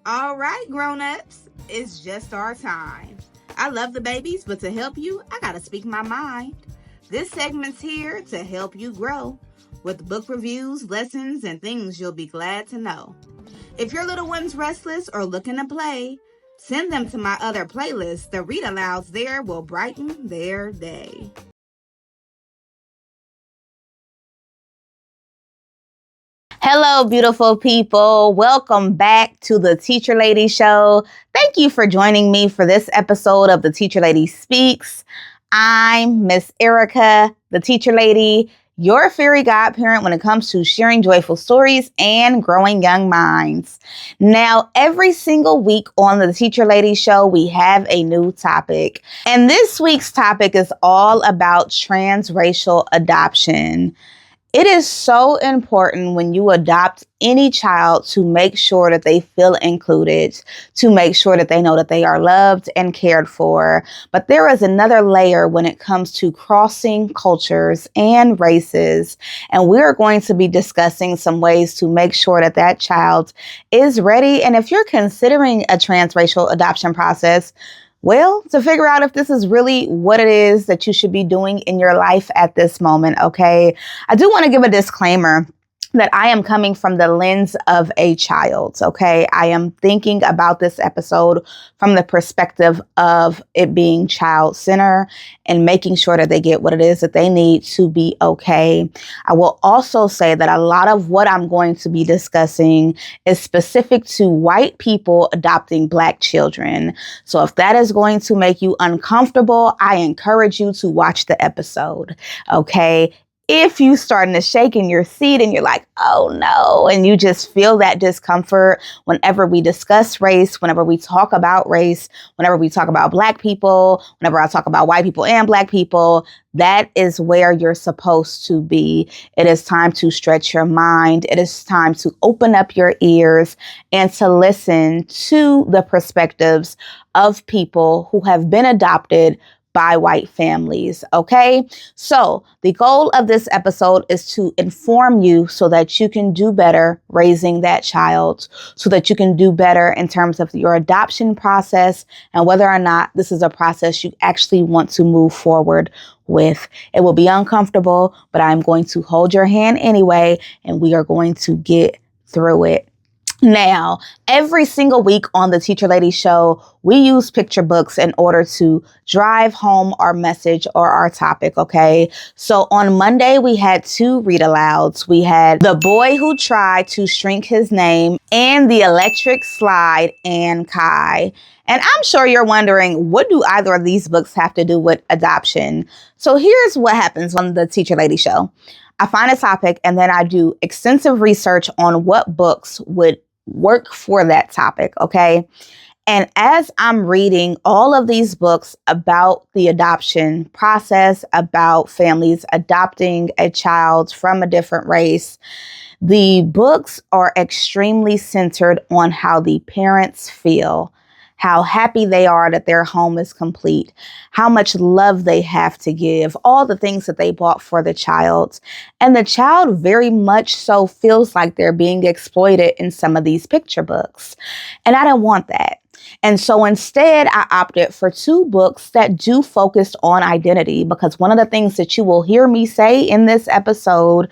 All right, grown-ups, it's just our time. I love the babies, but to help you, I gotta speak my mind. This segment's here to help you grow with book reviews, lessons, and things you'll be glad to know. If your little one's restless or looking to play, send them to my other playlist. The read-alouds there will brighten their day. Hello, beautiful people. Welcome back to the Teacher Lady Show. Thank you for joining me for this episode of the Teacher Lady Speaks. I'm Miss Erica, the Teacher Lady, your fairy godparent when it comes to sharing joyful stories and growing young minds. Now, every single week on the Teacher Lady Show, we have a new topic. And this week's topic is all about transracial adoption. It is so important when you adopt any child to make sure that they feel included, to make sure that they know that they are loved and cared for. But there is another layer when it comes to crossing cultures and races. And we're going to be discussing some ways to make sure that that child is ready. And if you're considering a transracial adoption process, well, to figure out if this is really what it is that you should be doing in your life at this moment, okay? I do want to give a disclaimer that I am coming from the lens of a child, okay? I am thinking about this episode from the perspective of it being child-centered and making sure that they get what it is that they need to be okay. I will also say that a lot of what I'm going to be discussing is specific to white people adopting Black children. So if that is going to make you uncomfortable, I encourage you to watch the episode, okay? If you starting to shake in your seat and you're like, oh no, and you just feel that discomfort whenever we discuss race, whenever we talk about race, whenever we talk about Black people, whenever I talk about white people and Black people, that is where you're supposed to be. It is time to stretch your mind. It is time to open up your ears and to listen to the perspectives of people who have been adopted by white families, okay? So the goal of this episode is to inform you so that you can do better raising that child, so that you can do better in terms of your adoption process and whether or not this is a process you actually want to move forward with. It will be uncomfortable, but I'm going to hold your hand anyway, and we are going to get through it. Now, every single week on the Teacher Lady Show, we use picture books in order to drive home our message or our topic, okay? So on Monday, we had two read-alouds. We had The Boy Who Tried to Shrink His Name and The Electric Slide and Kai. And I'm sure you're wondering, what do either of these books have to do with adoption? So here's what happens on the Teacher Lady Show. I find a topic and then I do extensive research on what books would work for that topic, okay? And as I'm reading all of these books about the adoption process, about families adopting a child from a different race, the books are extremely centered on how the parents feel, how happy they are that their home is complete, how much love they have to give, all the things that they bought for the child. And the child very much so feels like they're being exploited in some of these picture books. And I don't want that. And so instead, I opted for two books that do focus on identity, because one of the things that you will hear me say in this episode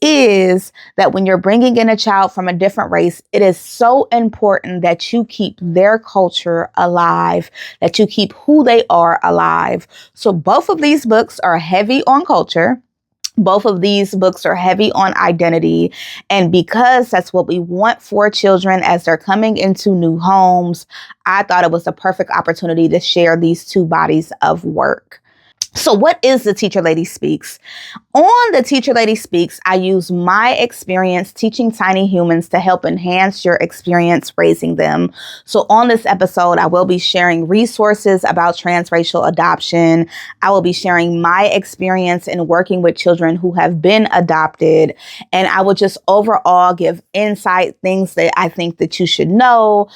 is that when you're bringing in a child from a different race, it is so important that you keep their culture alive, that you keep who they are alive. So both of these books are heavy on culture. Both of these books are heavy on identity. And because that's what we want for children as they're coming into new homes, I thought it was the perfect opportunity to share these two bodies of work. So what is the Teacher Lady Speaks? On the Teacher Lady Speaks, I use my experience teaching tiny humans to help enhance your experience raising them. So on this episode, I will be sharing resources about transracial adoption. I will be sharing my experience in working with children who have been adopted. And I will just overall give insight, things that I think that you should know,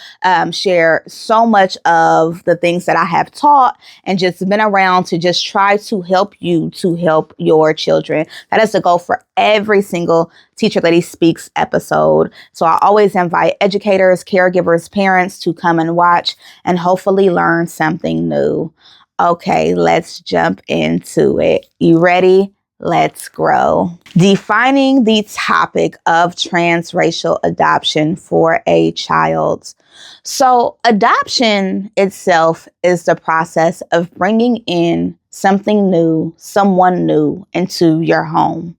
share so much of the things that I have taught and just been around to just try try to help you to help your children. That is the goal for every single Teacher Lady Speaks episode. So I always invite educators, caregivers, parents to come and watch and hopefully learn something new. Okay, let's jump into it. You ready? Let's grow. Defining the topic of transracial adoption for a child. So adoption itself is the process of bringing in something new, someone new into your home,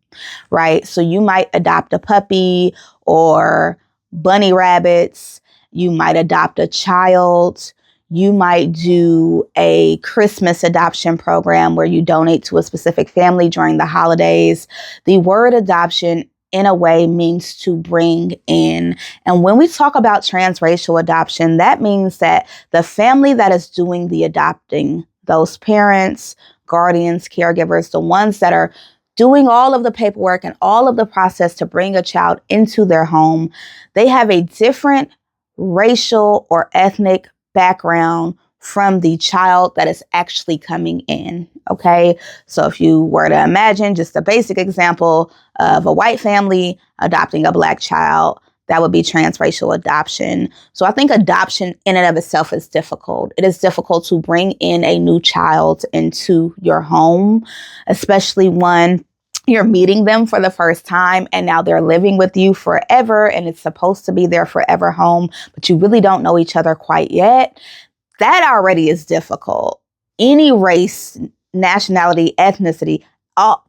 right? So you might adopt a puppy or bunny rabbits. You might adopt a child. You might do a Christmas adoption program where you donate to a specific family during the holidays. The word adoption, in a way, means to bring in. And when we talk about transracial adoption, that means that the family that is doing the adopting, those parents, guardians, caregivers, the ones that are doing all of the paperwork and all of the process to bring a child into their home, they have a different racial or ethnic background from the child that is actually coming in. Okay. So if you were to imagine just a basic example of a white family adopting a Black child, that would be transracial adoption. So I think adoption in and of itself is difficult. It is difficult to bring in a new child into your home, especially one you're meeting them for the first time and now they're living with you forever and it's supposed to be their forever home, but you really don't know each other quite yet. That already is difficult. Any race, nationality, ethnicity,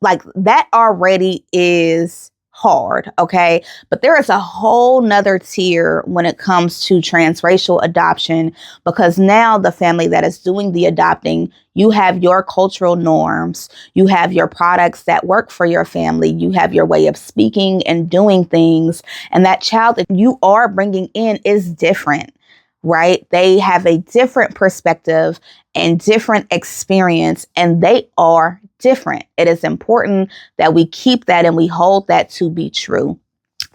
like that already is hard, okay? But there is a whole nother tier when it comes to transracial adoption, because now the family that is doing the adopting, you have your cultural norms, you have your products that work for your family, you have your way of speaking and doing things, and that child that you are bringing in is different, right? They have a different perspective and different experience, and they are different. It is important that we keep that and we hold that to be true.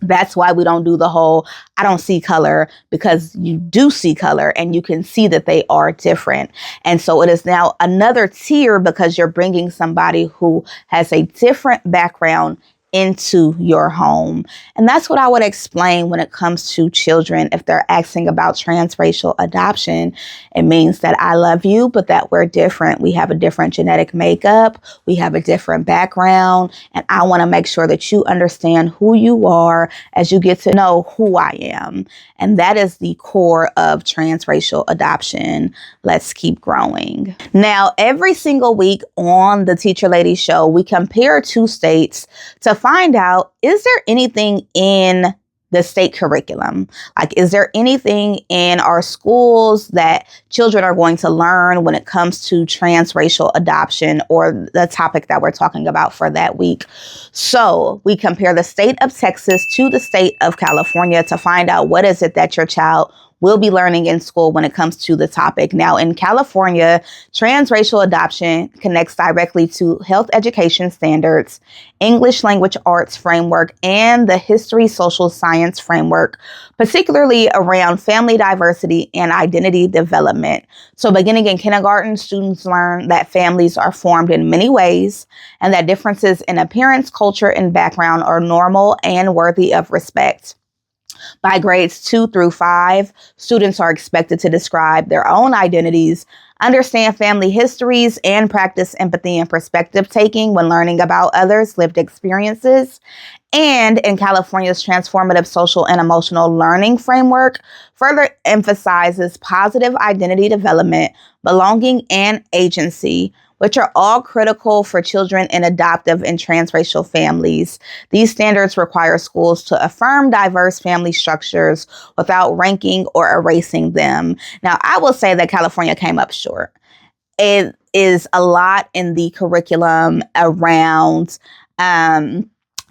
That's why we don't do the whole, I don't see color, because you do see color and you can see that they are different. And so it is now another tier because you're bringing somebody who has a different background into your home. And that's what I would explain when it comes to children. If they're asking about transracial adoption, it means that I love you, but that we're different. We have a different genetic makeup. We have a different background. And I want to make sure that you understand who you are as you get to know who I am. And that is the core of transracial adoption. Let's keep growing. Now, every single week on the Teacher Lady Show, we compare two states to find out, is there anything in the state curriculum? Like, is there anything in our schools that children are going to learn when it comes to transracial adoption or the topic that we're talking about for that week? So we compare the state of Texas to the state of California to find out what is it that your child will be learning in school when it comes to the topic. Now, in California, transracial adoption connects directly to health education standards, English language arts framework, and the history social science framework, particularly around family diversity and identity development. So beginning in kindergarten, students learn that families are formed in many ways and that differences in appearance, culture, and background are normal and worthy of respect. By grades 2 through 5, students are expected to describe their own identities, understand family histories, and practice empathy and perspective taking when learning about others' lived experiences. And in California's transformative social and emotional learning framework, further emphasizes positive identity development, belonging, and agency, which are all critical for children in adoptive and transracial families. These standards require schools to affirm diverse family structures without ranking or erasing them. Now, I will say that California came up short. It is a lot in the curriculum around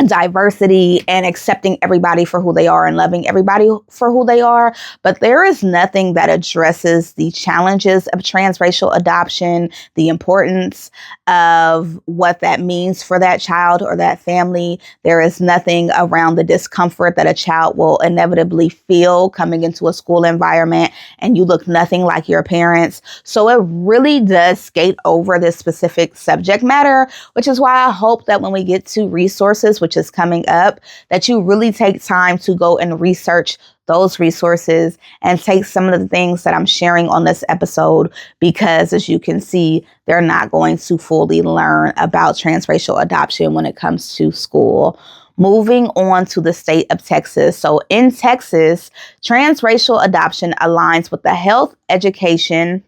diversity and accepting everybody for who they are and loving everybody for who they are. But there is nothing that addresses the challenges of transracial adoption, the importance of what that means for that child or that family. There is nothing around the discomfort that a child will inevitably feel coming into a school environment and you look nothing like your parents. So it really does skate over this specific subject matter, which is why I hope that when we get to resources, which is coming up, that you really take time to go and research those resources and take some of the things that I'm sharing on this episode, because as you can see, they're not going to fully learn about transracial adoption when it comes to school. Moving on to the state of Texas. So in Texas, transracial adoption aligns with the health, education,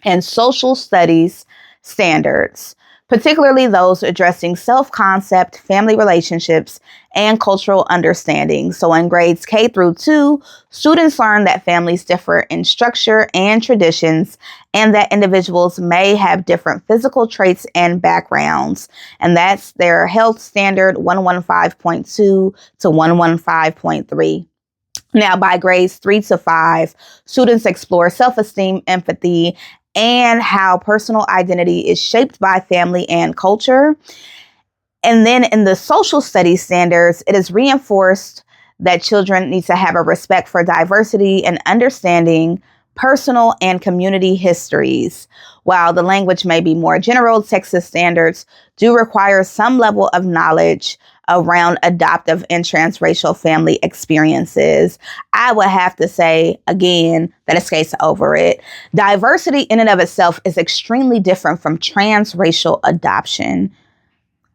and social studies standards, particularly those addressing self-concept, family relationships, and cultural understanding. So in grades K through 2, students learn that families differ in structure and traditions, and that individuals may have different physical traits and backgrounds. And that's their health standard 115.2 to 115.3. Now, by grades 3 to 5, students explore self-esteem, empathy, and how personal identity is shaped by family and culture. And then in the social studies standards, it is reinforced that children need to have a respect for diversity and understanding personal and community histories. While the language may be more general, Texas standards do require some level of knowledge around adoptive and transracial family experiences. I would have to say, again, that it skates over it. Diversity in and of itself is extremely different from transracial adoption.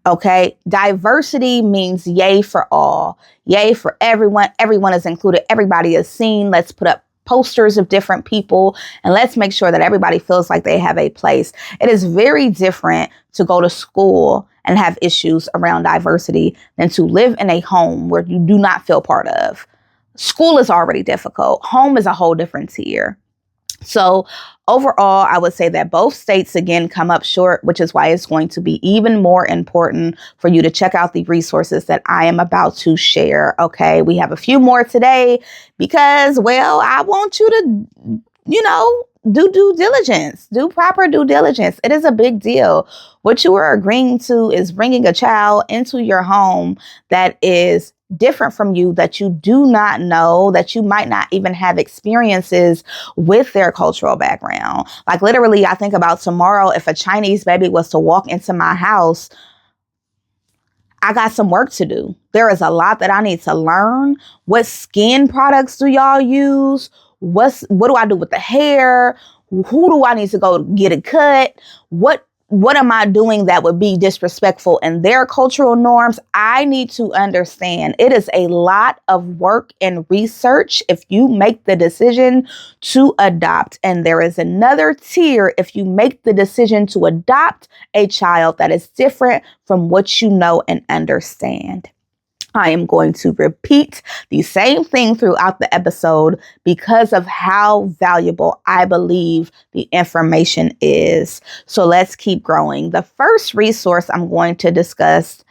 Okay, diversity means yay for all, yay for everyone. Everyone is included. Everybody is seen. Let's put up posters of different people and let's make sure that everybody feels like they have a place. It is very different to go to school and have issues around diversity than to live in a home where you do not feel part of. School is already difficult. Home is a whole different tier. So overall, I would say that both states, again, come up short, which is why it's going to be even more important for you to check out the resources that I am about to share. Okay, we have a few more today because, well, I want you to, do due diligence, do proper due diligence. It is a big deal. What you are agreeing to is bringing a child into your home that is different from you, that you do not know, that you might not even have experiences with their cultural background. Like literally, I think about tomorrow, if a Chinese baby was to walk into my house, I got some work to do. There is a lot that I need to learn. What skin products do y'all use? What do I do with the hair? Who do I need to go get it cut? What am I doing that would be disrespectful in their cultural norms? I need to understand. It is a lot of work and research if you make the decision to adopt. And there is another tier if you make the decision to adopt a child that is different from what you know and understand. I am going to repeat the same thing throughout the episode because of how valuable I believe the information is. So let's keep growing. The first resource I'm going to discuss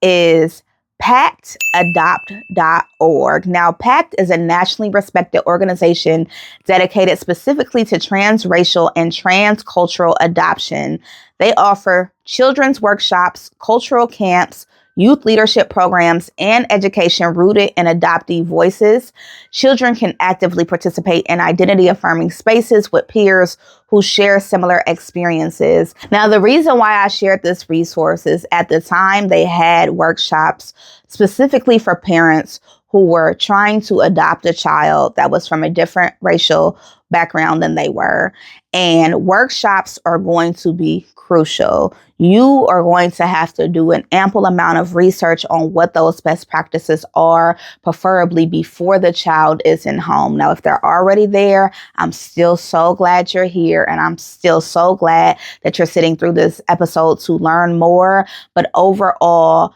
is pactadopt.org. Now, PACT is a nationally respected organization dedicated specifically to transracial and transcultural adoption. They offer children's workshops, cultural camps, youth leadership programs, and education rooted in adoptee voices. Children can actively participate in identity-affirming spaces with peers who share similar experiences. Now, the reason why I shared this resource is at the time they had workshops specifically for parents who were trying to adopt a child that was from a different racial background than they were. And workshops are going to be crucial. You are going to have to do an ample amount of research on what those best practices are, preferably before the child is in home. Now, if they're already there, I'm still so glad you're here. And I'm still so glad that you're sitting through this episode to learn more. But overall,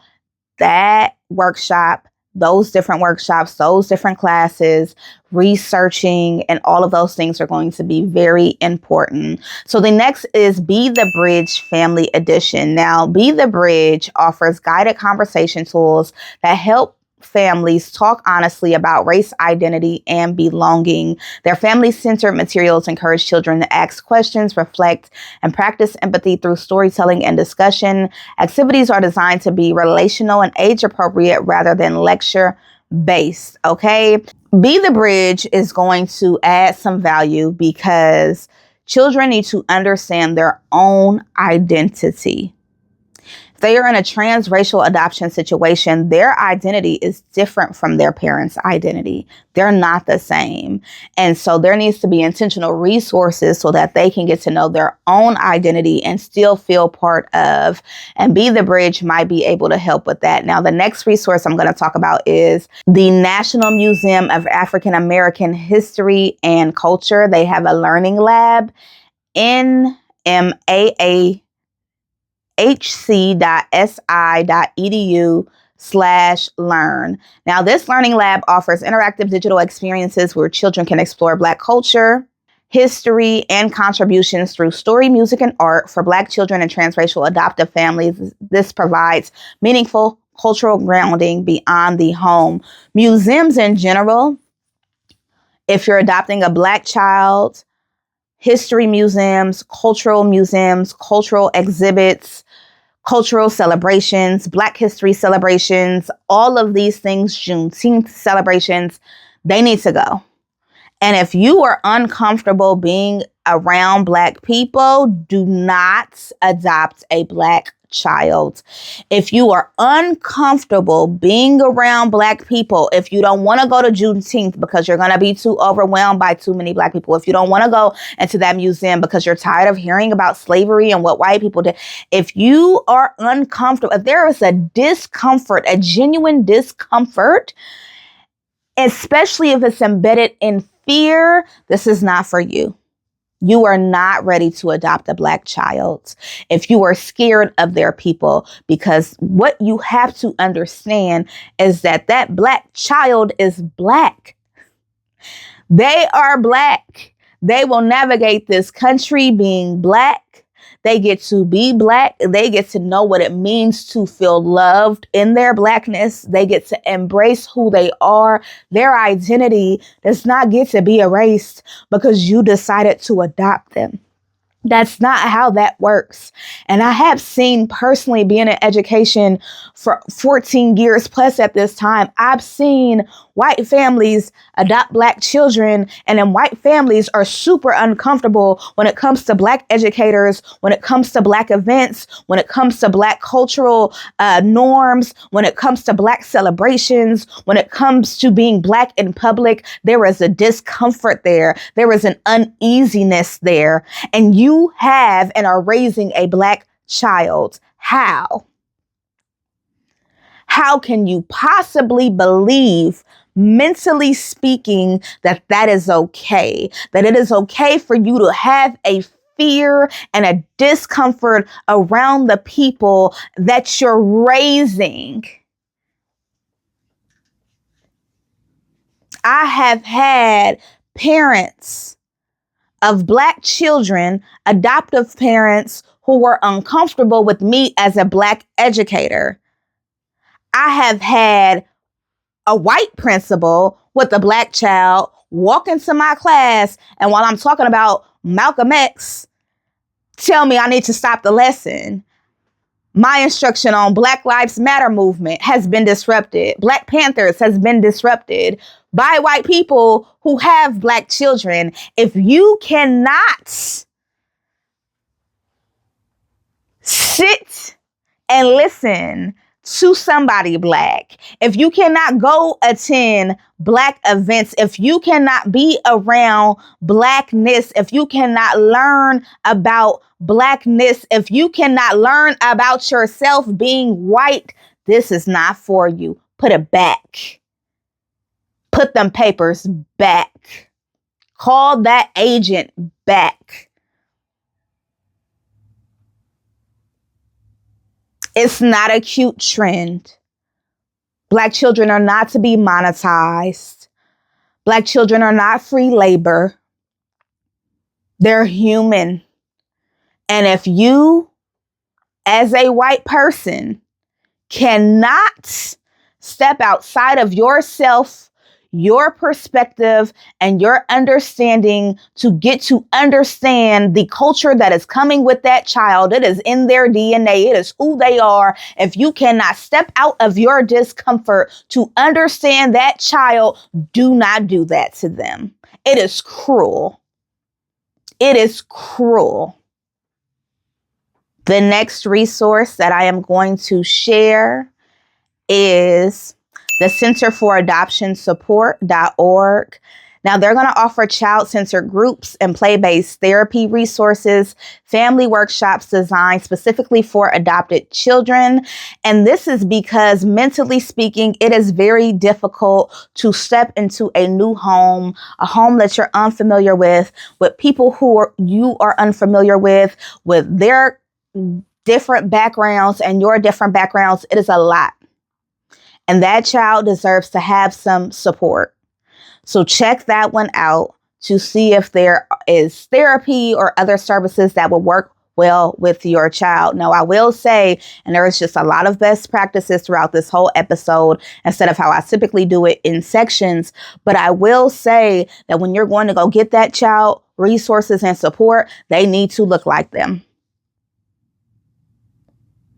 that workshop those different workshops, those different classes, researching, and all of those things are going to be very important. So the next is Be the Bridge Family Edition. Now, Be the Bridge offers guided conversation tools that help families talk honestly about race, identity, and belonging. Their family-centered materials encourage children to ask questions, reflect, and practice empathy through storytelling and discussion. Activities are designed to be relational and age-appropriate rather than lecture-based, okay? Be the Bridge is going to add some value because children need to understand their own identity. If they are in a transracial adoption situation, their identity is different from their parents' identity. They're not the same. And so there needs to be intentional resources so that they can get to know their own identity and still feel part of. And Be the Bridge might be able to help with that. Now, the next resource I'm going to talk about is the National Museum of African American History and Culture. They have a learning lab, NMAA hc.si.edu/learn. Now, this learning lab offers interactive digital experiences where children can explore Black culture, history, and contributions through story, music, and art for Black children and transracial adoptive families. This provides meaningful cultural grounding beyond the home. Museums in general, if you're adopting a Black child, history museums, cultural exhibits, cultural celebrations, Black history celebrations, all of these things, Juneteenth celebrations, they need to go. And if you are uncomfortable being around Black people, do not adopt a Black child. If you are uncomfortable being around Black people, if you don't want to go to Juneteenth because you're going to be too overwhelmed by too many Black people, if you don't want to go into that museum because you're tired of hearing about slavery and what white people did, if you are uncomfortable, if there is a discomfort, a genuine discomfort, especially if it's embedded in fear, this is not for you. You are not ready to adopt a Black child if you are scared of their people, because what you have to understand is that that Black child is Black. They are Black. They will navigate this country being Black. They get to be Black. They get to know what it means to feel loved in their Blackness. They get to embrace who they are. Their identity does not get to be erased because you decided to adopt them. That's not how that works. And I have seen personally, being in education for 14 years plus at this time, I've seen white families adopt Black children, and then white families are super uncomfortable when it comes to Black educators, when it comes to Black events, when it comes to Black cultural norms, when it comes to Black celebrations, when it comes to being Black in public. There is a discomfort there. There is an uneasiness there. And you have and are raising a Black child. How? How can you possibly believe, mentally speaking, that that is okay? That it is okay for you to have a fear and a discomfort around the people that you're raising? I have had parents of Black children, adoptive parents, who were uncomfortable with me as a Black educator. I have had a white principal with a Black child walk into my class, and while I'm talking about Malcolm X, tell me I need to stop the lesson. My instruction on Black Lives Matter movement has been disrupted. Black Panthers has been disrupted by white people who have Black children. If you cannot sit and listen to somebody Black, if you cannot go attend Black events, if you cannot be around Blackness, if you cannot learn about Blackness, if you cannot learn about yourself being white, this is not for you. Put it back. Put them papers back. Call that agent back. It's not a cute trend. Black children are not to be monetized. Black children are not free labor. They're human. And if you, as a white person, cannot step outside of yourself, your perspective, and your understanding to get to understand the culture that is coming with that child, it is in their DNA, it is who they are. If you cannot step out of your discomfort to understand that child, do not do that to them. It is cruel. It is cruel. The next resource that I am going to share is the Center for Adoption Support.org. Now, they're going to offer child-centered groups and play-based therapy resources, family workshops designed specifically for adopted children. And this is because, mentally speaking, it is very difficult to step into a new home, a home that you're unfamiliar with people who you are unfamiliar with their different backgrounds and your different backgrounds. It is a lot. And that child deserves to have some support. So check that one out to see if there is therapy or other services that will work well with your child. Now, I will say, and there is just a lot of best practices throughout this whole episode instead of how I typically do it in sections. But I will say that when you're going to go get that child resources and support, they need to look like them.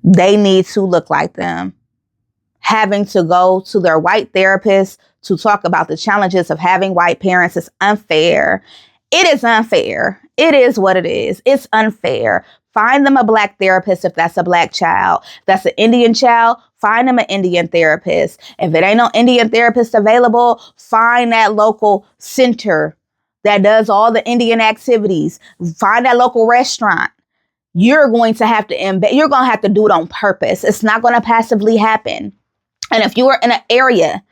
They need to look like them. Having to go to their white therapist to talk about the challenges of having white parents is unfair. It is unfair. It is what it is. It's unfair. Find them a Black therapist if that's a Black child. If that's an Indian child, find them an Indian therapist. If it ain't no Indian therapist available, find that local center that does all the Indian activities. Find that local restaurant. You're going to have to you're going to have to do it on purpose. It's not going to passively happen. And if you are in an area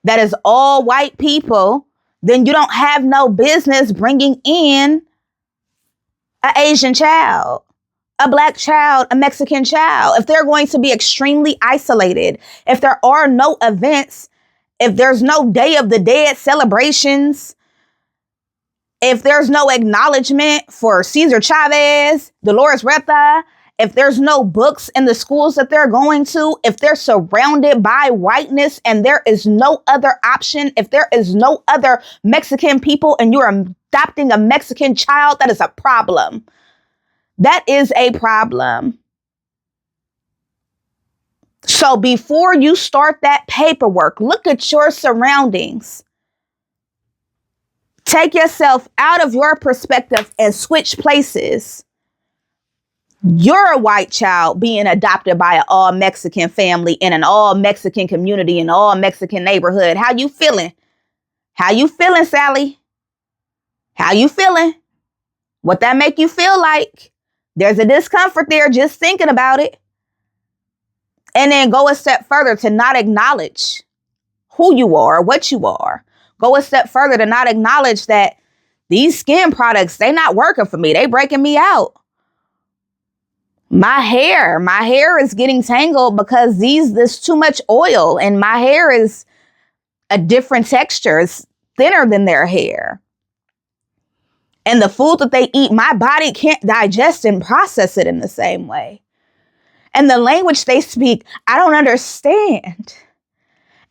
that is all white people, then you don't have no business bringing in an Asian child, a Black child, a Mexican child. If they're going to be extremely isolated, if there are no events, if there's no Day of the Dead celebrations, if there's no acknowledgement for Cesar Chavez, Dolores Huerta, if there's no books in the schools that they're going to, if they're surrounded by whiteness and there is no other option, if there is no other Mexican people and you're adopting a Mexican child, that is a problem. That is a problem. So before you start that paperwork, look at your surroundings. Take yourself out of your perspective and switch places. You're a white child being adopted by an all Mexican family in an all Mexican community, in an all Mexican neighborhood. How you feeling? How you feeling, Sally? How you feeling? What that make you feel like? There's a discomfort there just thinking about it. And then go a step further to not acknowledge who you are, what you are. Go a step further to not acknowledge that these skin products, they not working for me. They breaking me out. My hair is getting tangled because there's too much oil and my hair is a different texture. It's thinner than their hair. And the food that they eat, my body can't digest and process it in the same way. And the language they speak, I don't understand.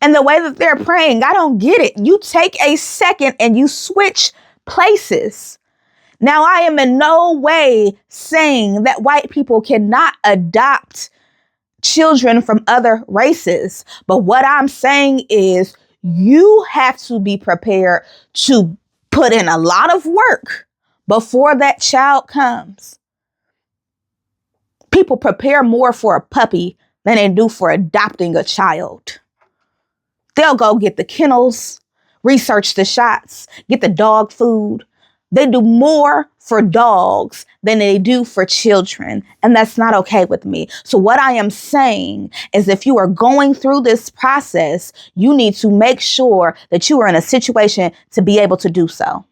And the way that they're praying, I don't get it. You take a second and you switch places. Now, I am in no way saying that white people cannot adopt children from other races. But what I'm saying is you have to be prepared to put in a lot of work before that child comes. People prepare more for a puppy than they do for adopting a child. They'll go get the kennels, research the shots, get the dog food. They do more for dogs than they do for children. And that's not okay with me. So what I am saying is if you are going through this process, you need to make sure that you are in a situation to be able to do so.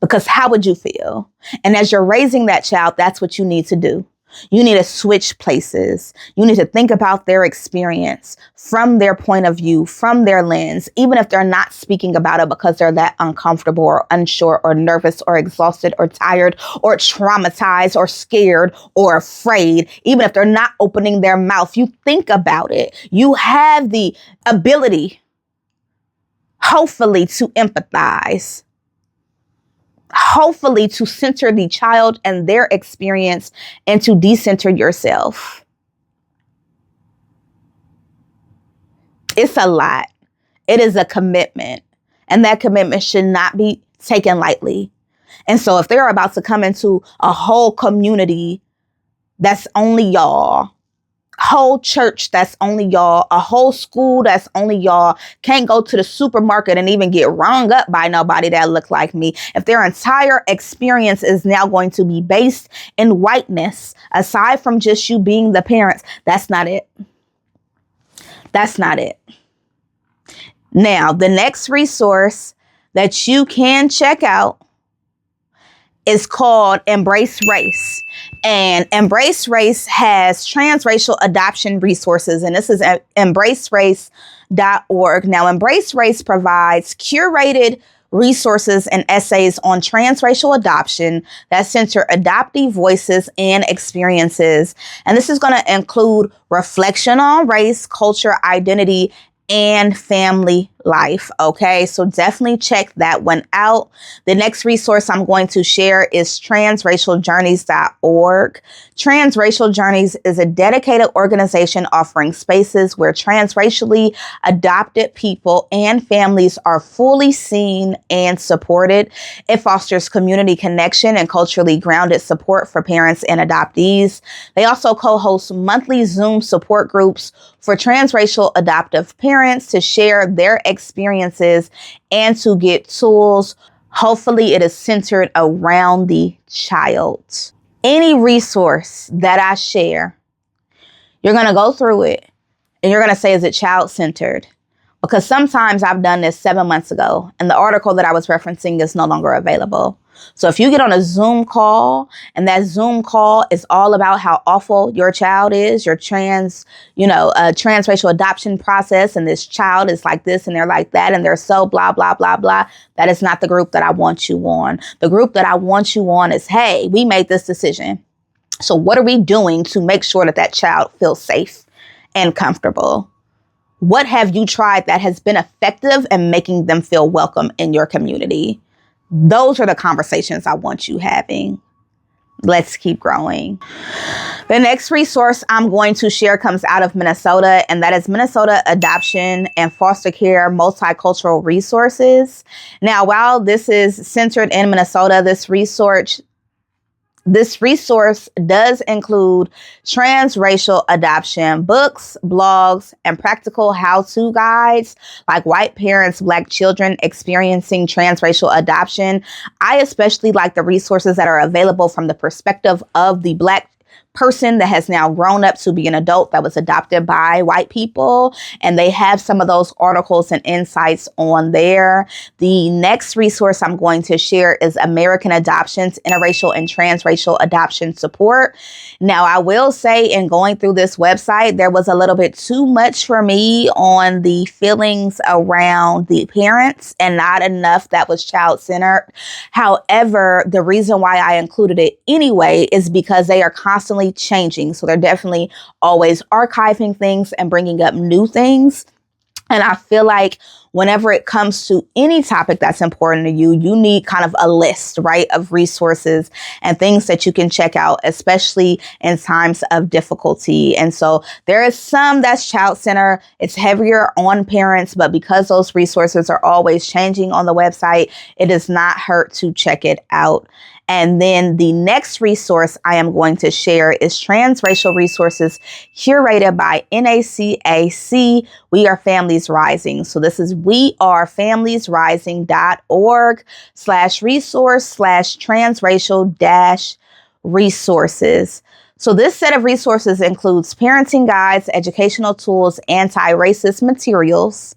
Because how would you feel? And as you're raising that child, that's what you need to do. You need to switch places. You need to think about their experience from their point of view, from their lens, even if they're not speaking about it because they're that uncomfortable or unsure or nervous or exhausted or tired or traumatized or scared or afraid. Even if they're not opening their mouth, you think about it. You have the ability, hopefully, to empathize. Hopefully to center the child and their experience and to decenter yourself. It's a lot. It is a commitment. And that commitment should not be taken lightly. And so if they're about to come into a whole community that's only y'all, whole church that's only y'all, a whole school that's only y'all, can't go to the supermarket and even get rung up by nobody that look like me. If their entire experience is now going to be based in whiteness, aside from just you being the parents, that's not it. That's not it. Now, the next resource that you can check out is called Embrace Race. And Embrace Race has transracial adoption resources. And this is embracerace.org. Now, Embrace Race provides curated resources and essays on transracial adoption that center adoptee voices and experiences. And this is going to include reflection on race, culture, identity, and family life. Okay, so definitely check that one out. The next resource I'm going to share is transracialjourneys.org. Transracial Journeys is a dedicated organization offering spaces where transracially adopted people and families are fully seen and supported. It fosters community connection and culturally grounded support for parents and adoptees. They also co-host monthly Zoom support groups for transracial adoptive parents to share their experiences and to get tools. Hopefully, it is centered around the child. Any resource that I share, you're going to go through it and you're going to say, is it child-centered? Because sometimes I've done this 7 months ago and the article that I was referencing is no longer available. So if you get on a Zoom call and that Zoom call is all about how awful your child is, your transracial adoption process, and this child is like this and they're like that and they're so blah, blah, blah, blah, that is not the group that I want you on. The group that I want you on is, hey, we made this decision. So what are we doing to make sure that that child feels safe and comfortable? What have you tried that has been effective in making them feel welcome in your community? Those are the conversations I want you having. Let's keep growing. The next resource I'm going to share comes out of Minnesota, and that is Minnesota Adoption and Foster Care Multicultural Resources. Now, while this is centered in Minnesota, this resource does include transracial adoption books, blogs, and practical how-to guides like White Parents, Black Children Experiencing Transracial Adoption. I especially like the resources that are available from the perspective of the Black person that has now grown up to be an adult that was adopted by white people. And they have some of those articles and insights on there. The next resource I'm going to share is American Adoptions, Interracial and Transracial Adoption Support. Now, I will say in going through this website, there was a little bit too much for me on the feelings around the parents and not enough that was child-centered. However, the reason why I included it anyway is because they are constantly changing. So they're definitely always archiving things and bringing up new things. And I feel like whenever it comes to any topic that's important to you, you need kind of a list, right, of resources and things that you can check out, especially in times of difficulty. And so there is some that's child-centered. It's heavier on parents, but because those resources are always changing on the website, it does not hurt to check it out. And then the next resource I am going to share is Transracial Resources curated by NACAC, We Are Families Rising. So this is wearefamiliesrising.org/resource/transracial-resources. So this set of resources includes parenting guides, educational tools, anti-racist materials.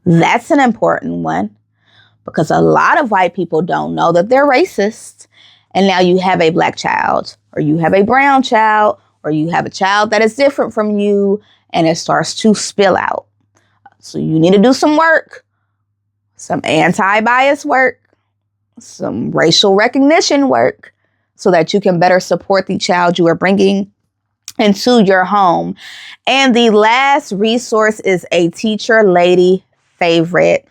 That's an important one, because a lot of white people don't know that they're racist. And now you have a Black child or you have a brown child, or you have a child that is different from you, and it starts to spill out. So you need to do some work, some anti-bias work, some racial recognition work, so that you can better support the child you are bringing into your home. And the last resource is a teacher lady favorite.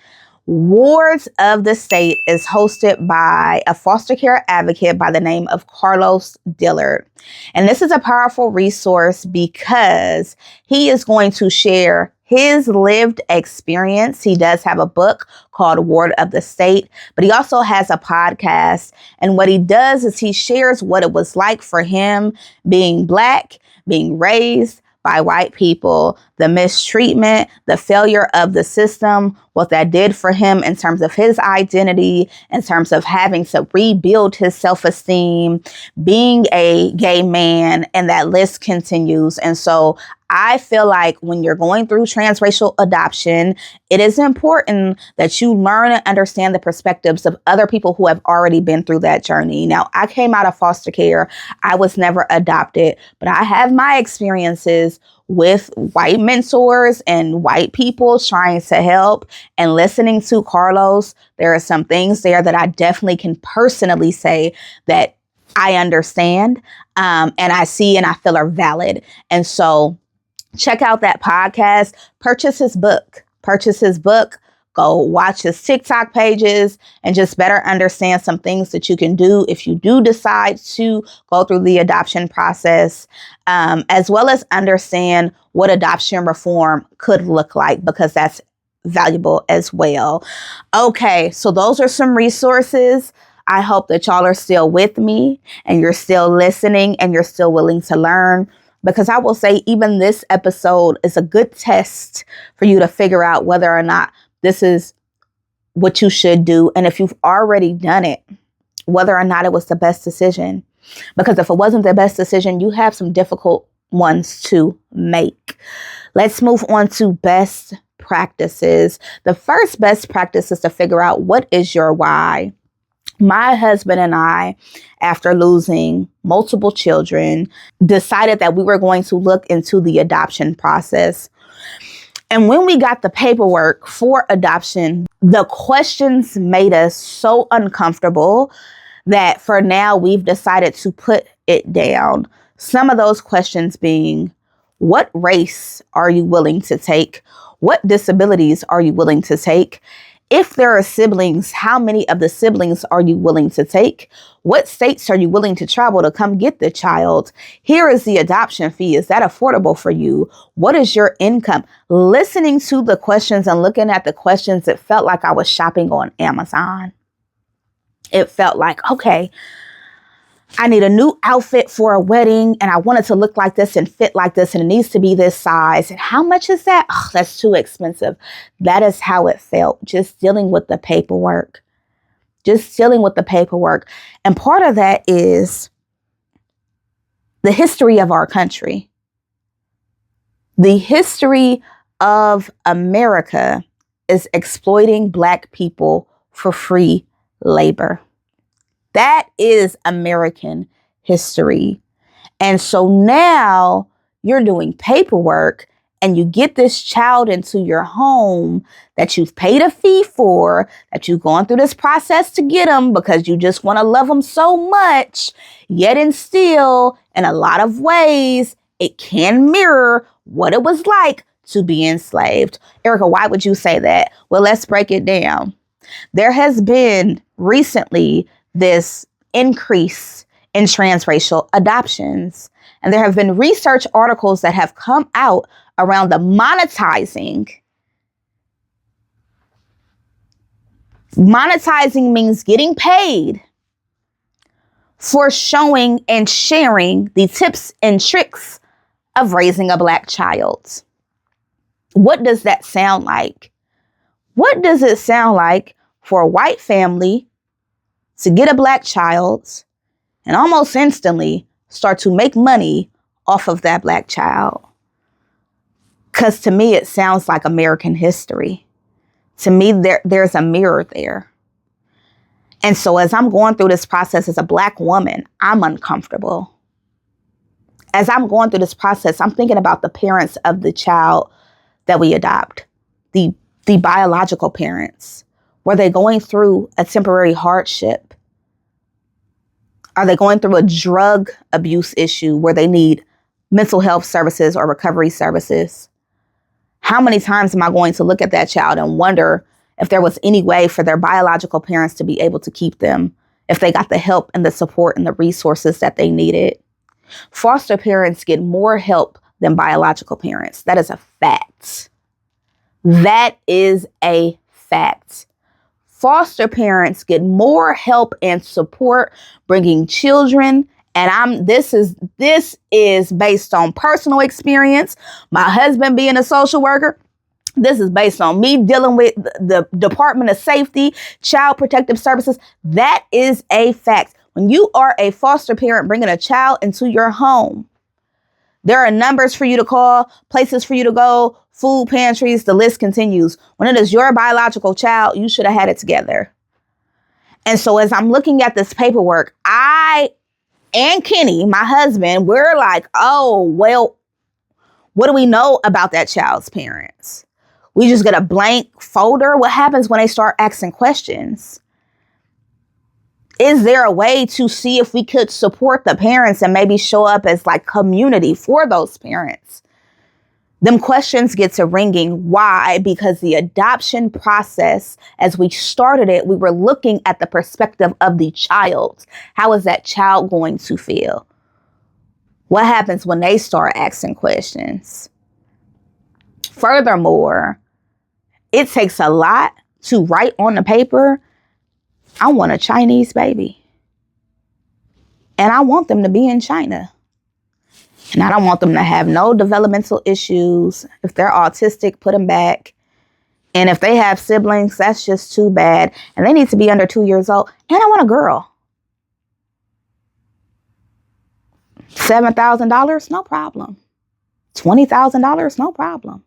Wards of the State is hosted by a foster care advocate by the name of Carlos Dillard. And this is a powerful resource because he is going to share his lived experience. He does have a book called Ward of the State, but he also has a podcast. And what he does is he shares what it was like for him being Black, being raised by white people, the mistreatment, the failure of the system, what that did for him in terms of his identity, in terms of having to rebuild his self-esteem, being a gay man, and that list continues. And so I feel like when you're going through transracial adoption, it is important that you learn and understand the perspectives of other people who have already been through that journey. Now, I came out of foster care. I was never adopted, but I have my experiences with white mentors and white people trying to help. And listening to Carlos, there are some things there that I definitely can personally say that I understand, and I see and I feel are valid. And so check out that podcast, purchase his book, go watch his TikTok pages, and just better understand some things that you can do if you do decide to go through the adoption process, as well as understand what adoption reform could look like, because that's valuable as well. Okay, so those are some resources. I hope that y'all are still with me and you're still listening and you're still willing to learn. Because I will say even this episode is a good test for you to figure out whether or not this is what you should do. And if you've already done it, whether or not it was the best decision. Because if it wasn't the best decision, you have some difficult ones to make. Let's move on to best practices. The first best practice is to figure out what is your why. My husband and I, after losing multiple children, decided that we were going to look into the adoption process. And when we got the paperwork for adoption, the questions made us so uncomfortable that for now we've decided to put it down. Some of those questions being, what race are you willing to take? What disabilities are you willing to take? If there are siblings, how many of the siblings are you willing to take? What states are you willing to travel to come get the child? Here is the adoption fee. Is that affordable for you? What is your income? Listening to the questions and looking at the questions, it felt like I was shopping on Amazon. It felt like, okay, I need a new outfit for a wedding and I want it to look like this and fit like this and it needs to be this size. And how much is that? Oh, that's too expensive. That is how it felt, just dealing with the paperwork. And part of that is the history of our country. The history of America is exploiting Black people for free labor. That is American history. And so now you're doing paperwork and you get this child into your home that you've paid a fee for, that you've gone through this process to get them because you just want to love them so much, yet and still, in a lot of ways, it can mirror what it was like to be enslaved. Erica, why would you say that? Well, let's break it down. There has been recently this increase in transracial adoptions. And there have been research articles that have come out around the monetizing. Monetizing means getting paid for showing and sharing the tips and tricks of raising a Black child. What does that sound like? What does it sound like for a white family to get a Black child and almost instantly start to make money off of that Black child? Because to me, it sounds like American history. To me, there's a mirror there. And so as I'm going through this process as a Black woman, I'm uncomfortable. as I'm going through this process, I'm thinking about the parents of the child that we adopt, the biological parents. Were they going through a temporary hardship? Are they going through a drug abuse issue where they need mental health services or recovery services? How many times am I going to look at that child and wonder if there was any way for their biological parents to be able to keep them, if they got the help and the support and the resources that they needed? Foster parents get more help than biological parents. That is a fact. That is a fact. Foster parents get more help and support bringing children. And this is based on personal experience. My husband being a social worker. This is based on me dealing with the Department of Safety, Child Protective Services. That is a fact. When you are a foster parent bringing a child into your home, there are numbers for you to call, places for you to go, food pantries, the list continues. When it is your biological child, you should have had it together. And so as I'm looking at this paperwork, I and Kenny, my husband, we're like, oh, well, what do we know about that child's parents? We just get a blank folder. What happens when they start asking questions? Is there a way to see if we could support the parents and maybe show up as like community for those parents? Them questions get to ringing. Why? Because the adoption process, as we started it, we were looking at the perspective of the child. How is that child going to feel? What happens when they start asking questions? Furthermore, it takes a lot to write on the paper, I want a Chinese baby. And I want them to be in China. And I don't want them to have no developmental issues. If they're autistic, put them back. And if they have siblings, that's just too bad. And they need to be under 2 years old. And I want a girl. $7,000, no problem. $20,000, no problem.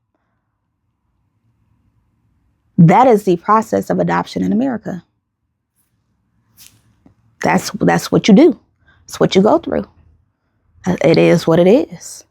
That is the process of adoption in America. That's what you do. It's what you go through. It is what it is.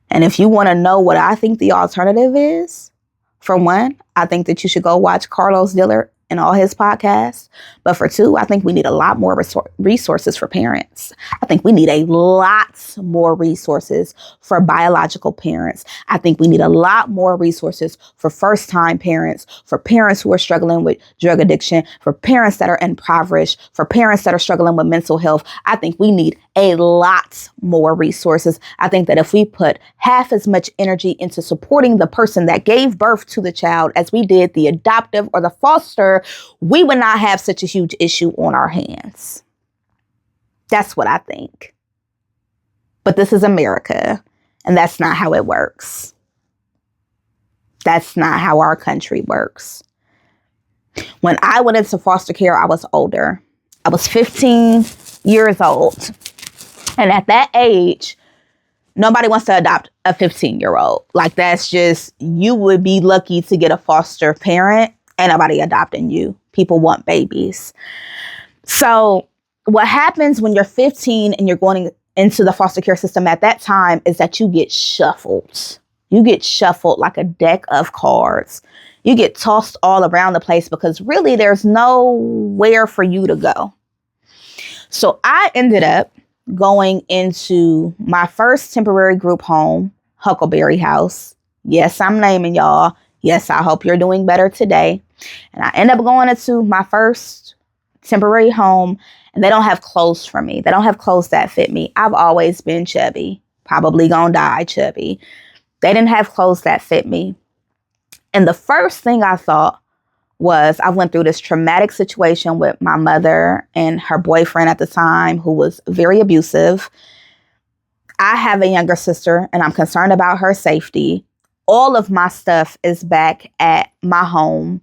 And if you want to know what I think the alternative is, for one, I think that you should go watch Carlos Dillard and all his podcasts. But for two, I think we need a lot more resources for parents. I think we need a lot more resources for biological parents. I think we need a lot more resources for first-time parents, for parents who are struggling with drug addiction, for parents that are impoverished, for parents that are struggling with mental health. I think we need a lot more resources. I think that if we put half as much energy into supporting the person that gave birth to the child as we did the adoptive or the foster, we would not have such a huge issue on our hands. That's what I think. But this is America, and that's not how it works. That's not how our country works. When I went into foster care, I was older. I was 15 years old. And at that age, nobody wants to adopt a 15-year-old. Like, that's just, you would be lucky to get a foster parent. Ain't nobody adopting you. People want babies. So what happens when you're 15 and you're going into the foster care system at that time is that you get shuffled. You get shuffled like a deck of cards. You get tossed all around the place because really there's nowhere for you to go. So I ended up going into my first temporary group home, Huckleberry House. Yes, I'm naming y'all. Yes, I hope you're doing better today. And I end up going into my first temporary home, and they don't have clothes for me. They don't have clothes that fit me. I've always been chubby, probably gonna die chubby. They didn't have clothes that fit me. And the first thing I thought was, I went through this traumatic situation with my mother and her boyfriend at the time, who was very abusive. I have a younger sister, and I'm concerned about her safety. All of my stuff is back at my home.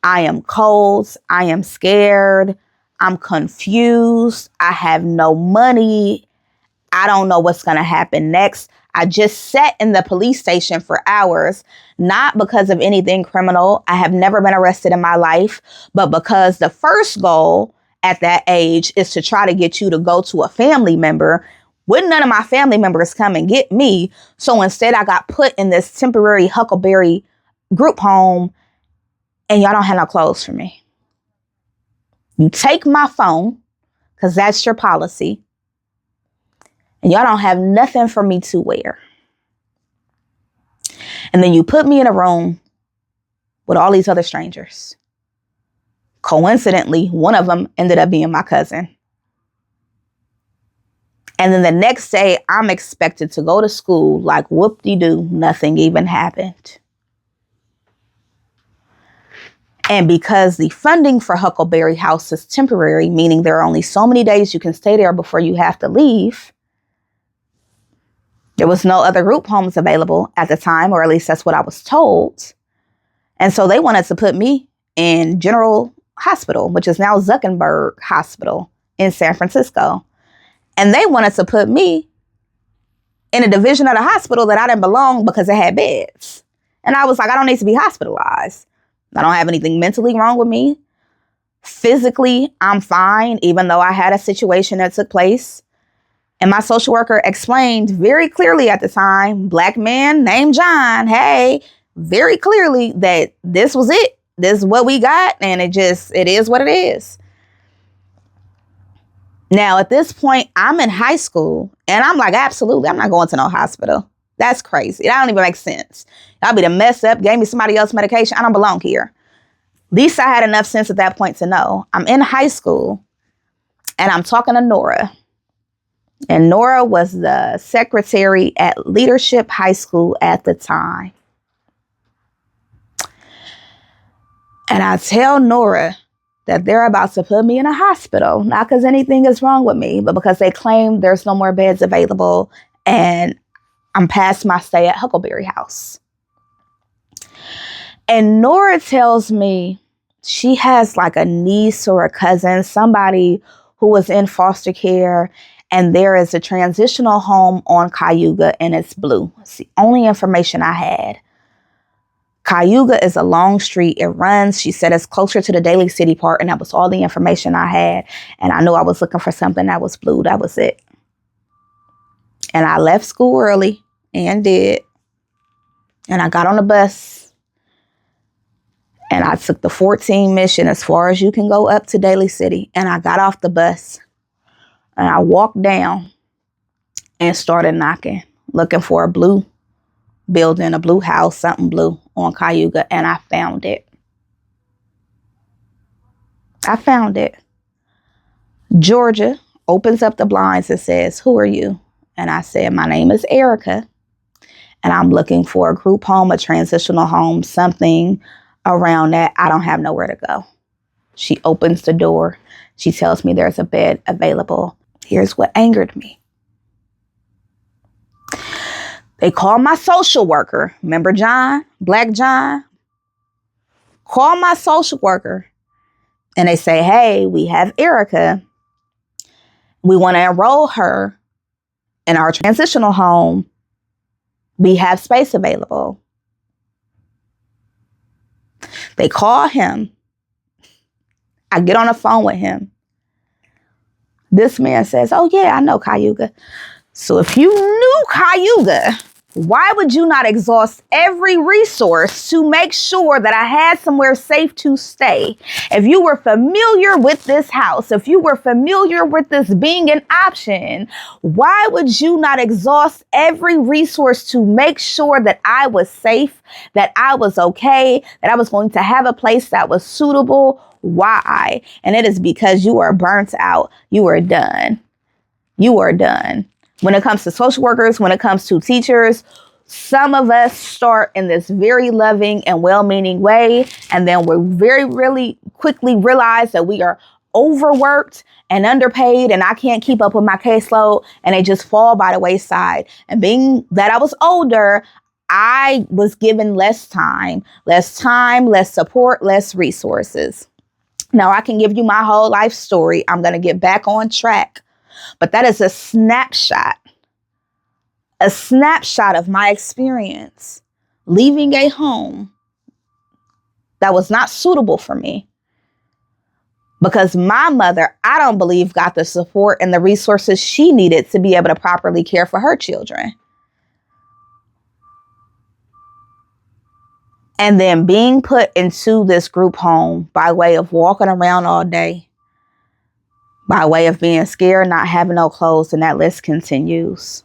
I am cold. I am scared. I'm confused. I have no money. I don't know what's going to happen next. I just sat in the police station for hours, not because of anything criminal. I have never been arrested in my life, but because the first goal at that age is to try to get you to go to a family member Wouldn't none of my family members come and get me? So instead, I got put in this temporary Huckleberry group home, and y'all don't have no clothes for me. You take my phone, because that's your policy, and y'all don't have nothing for me to wear. And then you put me in a room with all these other strangers. Coincidentally, one of them ended up being my cousin. And then the next day, I'm expected to go to school like whoop-de-doo, nothing even happened. And because the funding for Huckleberry House is temporary, meaning there are only so many days you can stay there before you have to leave, there was no other group homes available at the time, or at least that's what I was told. And so they wanted to put me in General Hospital, which is now Zuckerberg Hospital in San Francisco. And they wanted to put me in a division of the hospital that I didn't belong because it had beds. And I was like, I don't need to be hospitalized. I don't have anything mentally wrong with me. Physically, I'm fine, even though I had a situation that took place. And my social worker explained very clearly at the time, Black man named John, hey, very clearly that this was it. This is what we got. And it is what it is. Now, at this point, I'm in high school and I'm like, absolutely, I'm not going to no hospital. That's crazy. That don't even make sense. Y'all be the mess up, gave me somebody else's medication. I don't belong here. At least I had enough sense at that point to know. I'm in high school and I'm talking to Nora. And Nora was the secretary at Leadership High School at the time. And I tell Nora that they're about to put me in a hospital, not because anything is wrong with me, but because they claim there's no more beds available and I'm past my stay at Huckleberry House. And Nora tells me she has like a niece or a cousin, somebody who was in foster care, and there is a transitional home on Cayuga and it's blue. It's the only information I had. Cayuga is a long street. It runs, she said, it's closer to the Daly City part, and that was all the information I had. And I knew I was looking for something that was blue. That was it. And I left school early and did. And I got on the bus and I took the 14 mission as far as you can go up to Daly City. And I got off the bus and I walked down and started knocking, looking for a blue building, a blue house, something blue on Cayuga, and I found it. I found it. Georgia opens up the blinds and says, who are you? And I said, my name is Erica, and I'm looking for a group home, a transitional home, something around that. I don't have nowhere to go. She opens the door. She tells me there's a bed available. Here's what angered me. They call my social worker. Remember John? Black John? Call my social worker. And they say, hey, we have Erica. We want to enroll her in our transitional home. We have space available. They call him. I get on the phone with him. This man says, oh, yeah, I know Cayuga. So if you knew Cayuga, why would you not exhaust every resource to make sure that I had somewhere safe to stay? If you were familiar with this house, if you were familiar with this being an option, why would you not exhaust every resource to make sure that I was safe, that I was okay, that I was going to have a place that was suitable? Why? And it is because you are burnt out. You are done. You are done. When it comes to social workers, when it comes to teachers, some of us start in this very loving and well-meaning way, and then we're really quickly realize that we are overworked and underpaid, and I can't keep up with my caseload, and they just fall by the wayside. And being that I was older, I was given less time, less support, less resources. Now, I can give you my whole life story. I'm going to get back on track. But that is a snapshot of my experience leaving a home that was not suitable for me Because my mother, I don't believe, got the support and the resources she needed to be able to properly care for her children. And then being put into this group home by way of walking around all day, by way of being scared, not having no clothes, and that list continues.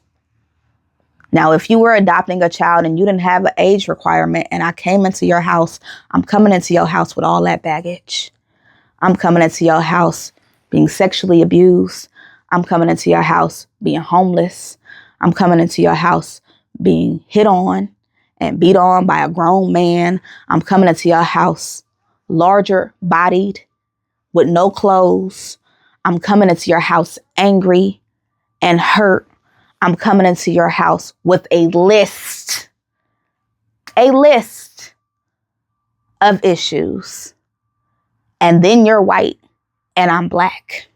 Now, if you were adopting a child and you didn't have an age requirement and I came into your house, I'm coming into your house with all that baggage. I'm coming into your house being sexually abused. I'm coming into your house being homeless. I'm coming into your house being hit on and beat on by a grown man. I'm coming into your house larger bodied with no clothes. I'm coming into your house angry and hurt. I'm coming into your house with a list of issues. And then you're white and I'm black.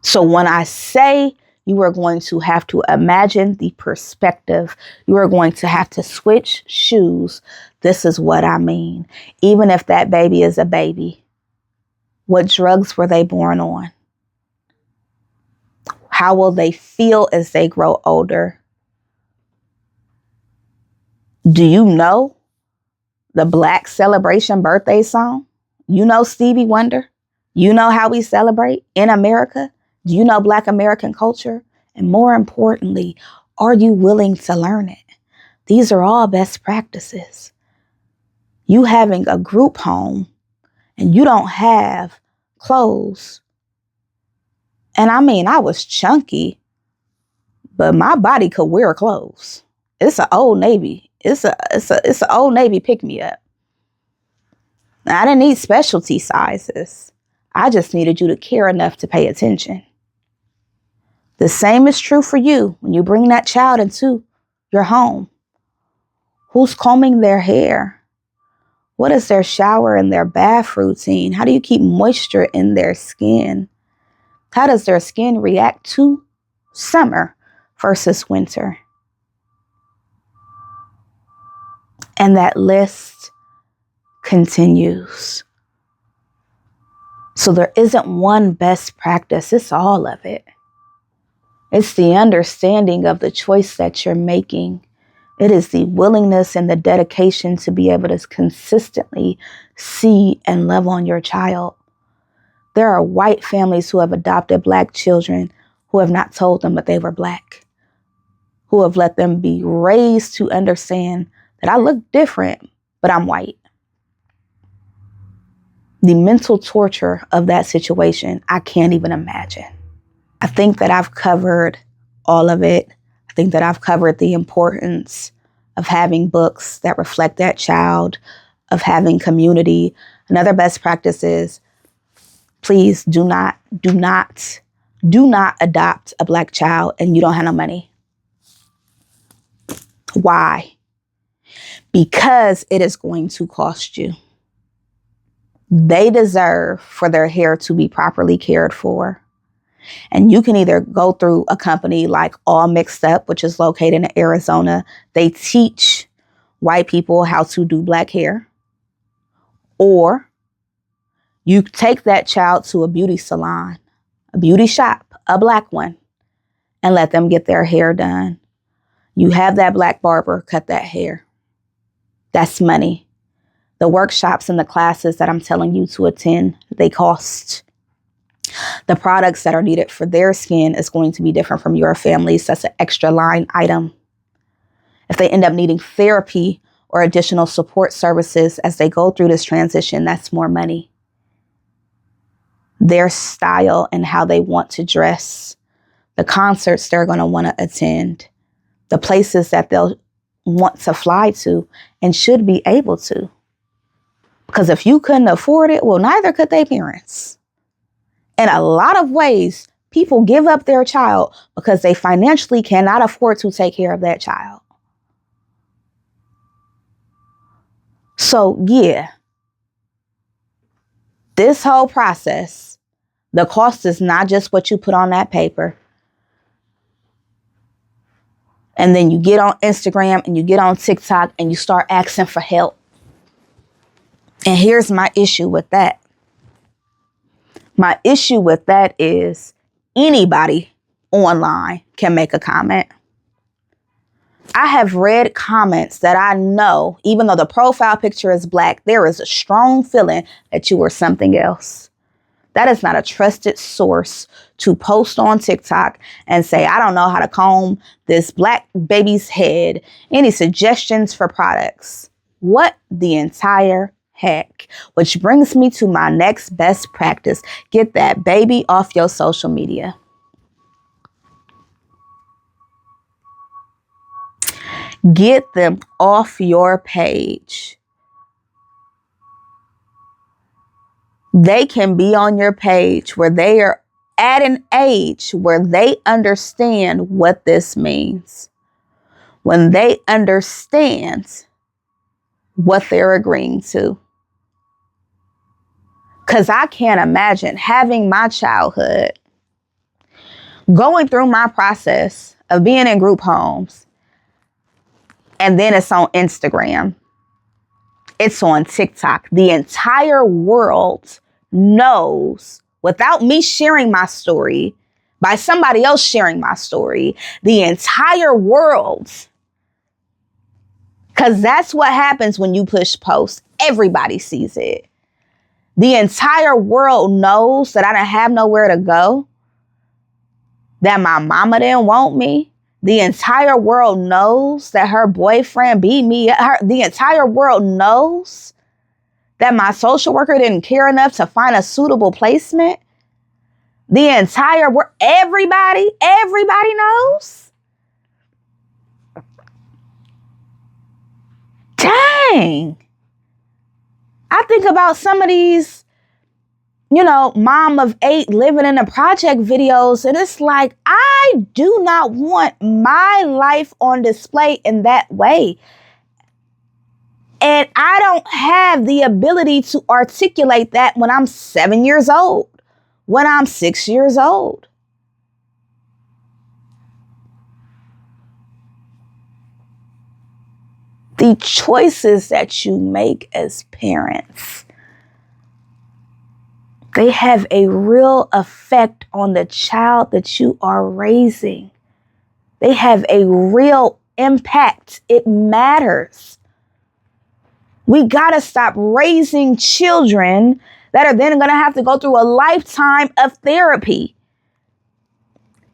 So when I say you are going to have to imagine the perspective, you are going to have to switch shoes. This is what I mean. Even if that baby is a baby, what drugs were they born on? How will they feel as they grow older? Do you know the Black Celebration birthday song? You know Stevie Wonder? You know how we celebrate in America? Do you know Black American culture? And more importantly, are you willing to learn it? These are all best practices. You having a group home and you don't have clothes. And I mean, I was chunky, but my body could wear clothes. It's an Old Navy. It's an Old Navy pick-me-up. Now, I didn't need specialty sizes. I just needed you to care enough to pay attention. The same is true for you when you bring that child into your home. Who's combing their hair? What is their shower and their bath routine? How do you keep moisture in their skin? How does their skin react to summer versus winter? And that list continues. So there isn't one best practice. It's all of it. It's the understanding of the choice that you're making. It is the willingness and the dedication to be able to consistently see and love on your child. There are white families who have adopted Black children who have not told them that they were Black, who have let them be raised to understand that I look different, but I'm white. The mental torture of that situation, I can't even imagine. I think that I've covered all of it. I think that I've covered the importance of having books that reflect that child, of having community. Another best practice is, please do not adopt a Black child and you don't have no money. Why? Because it is going to cost you. They deserve for their hair to be properly cared for. And you can either go through a company like All Mixed Up, which is located in Arizona. They teach white people how to do Black hair. Or you take that child to a beauty salon, a beauty shop, a Black one, and let them get their hair done. You have that Black barber cut that hair. That's money. The workshops and the classes that I'm telling you to attend, they cost. The products that are needed for their skin is going to be different from your family's. That's an extra line item. If they end up needing therapy or additional support services as they go through this transition, that's more money. Their style and how they want to dress, the concerts they're going to want to attend, the places that they'll want to fly to and should be able to. Because if you couldn't afford it, well, neither could their parents. In a lot of ways, people give up their child because they financially cannot afford to take care of that child. So, yeah, this whole process, the cost is not just what you put on that paper. And then you get on Instagram and you get on TikTok and you start asking for help. And here's my issue with that. My issue with that is anybody online can make a comment. I have read comments that I know, even though the profile picture is black, there is a strong feeling that you are something else. That is not a trusted source to post on TikTok and say, I don't know how to comb this black baby's head. Any suggestions for products? What the entire heck? Which brings me to my next best practice. Get that baby off your social media. Get them off your page. They can be on your page where they are at an age where they understand what this means. When they understand what they're agreeing to. Because I can't imagine having my childhood, going through my process of being in group homes, and then it's on Instagram. It's on TikTok. The entire world knows, without me sharing my story, by somebody else sharing my story, the entire world, because that's what happens when you push post. Everybody sees it. The entire world knows that I didn't have nowhere to go, that my mama didn't want me. The entire world knows that her boyfriend beat me. The entire world knows that my social worker didn't care enough to find a suitable placement. The entire world, everybody knows. Dang. I think about some of these, mom of 8 living in a project videos, and it's like, I do not want my life on display in that way. And I don't have the ability to articulate that when I'm 7 years old, when I'm 6 years old. The choices that you make as parents, they have a real effect on the child that you are raising. They have a real impact. It matters. We got to stop raising children that are then going to have to go through a lifetime of therapy,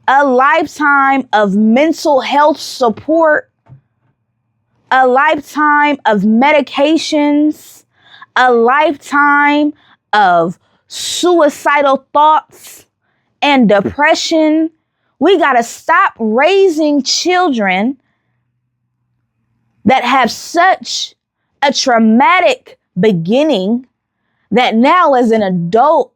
a lifetime of mental health support, a lifetime of medications, a lifetime of suicidal thoughts and depression. We got to stop raising children that have such a traumatic beginning that now as an adult,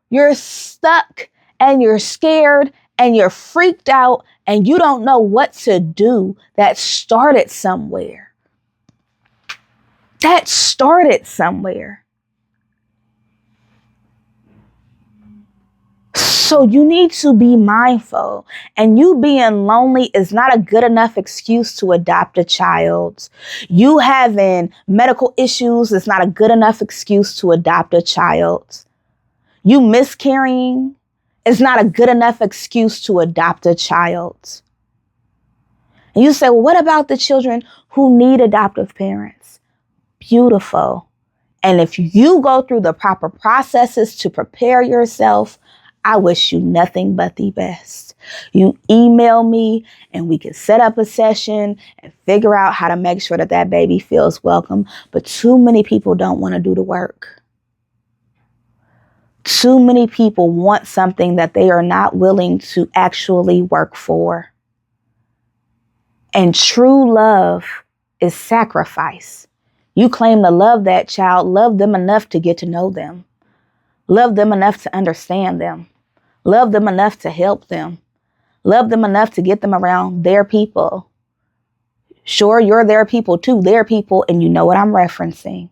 you're stuck and you're scared and you're freaked out and you don't know what to do. That started somewhere. So you need to be mindful, and you being lonely is not a good enough excuse to adopt a child. You having medical issues is not a good enough excuse to adopt a child. You miscarrying is not a good enough excuse to adopt a child. And you say, well, what about the children who need adoptive parents? Beautiful. And if you go through the proper processes to prepare yourself, I wish you nothing but the best. You email me and we can set up a session and figure out how to make sure that that baby feels welcome. But too many people don't want to do the work. Too many people want something that they are not willing to actually work for. And true love is sacrifice. You claim to love that child, love them enough to get to know them. Love them enough to understand them. Love them enough to help them. Love them enough to get them around their people. Sure, you're their people too, their people, and you know what I'm referencing.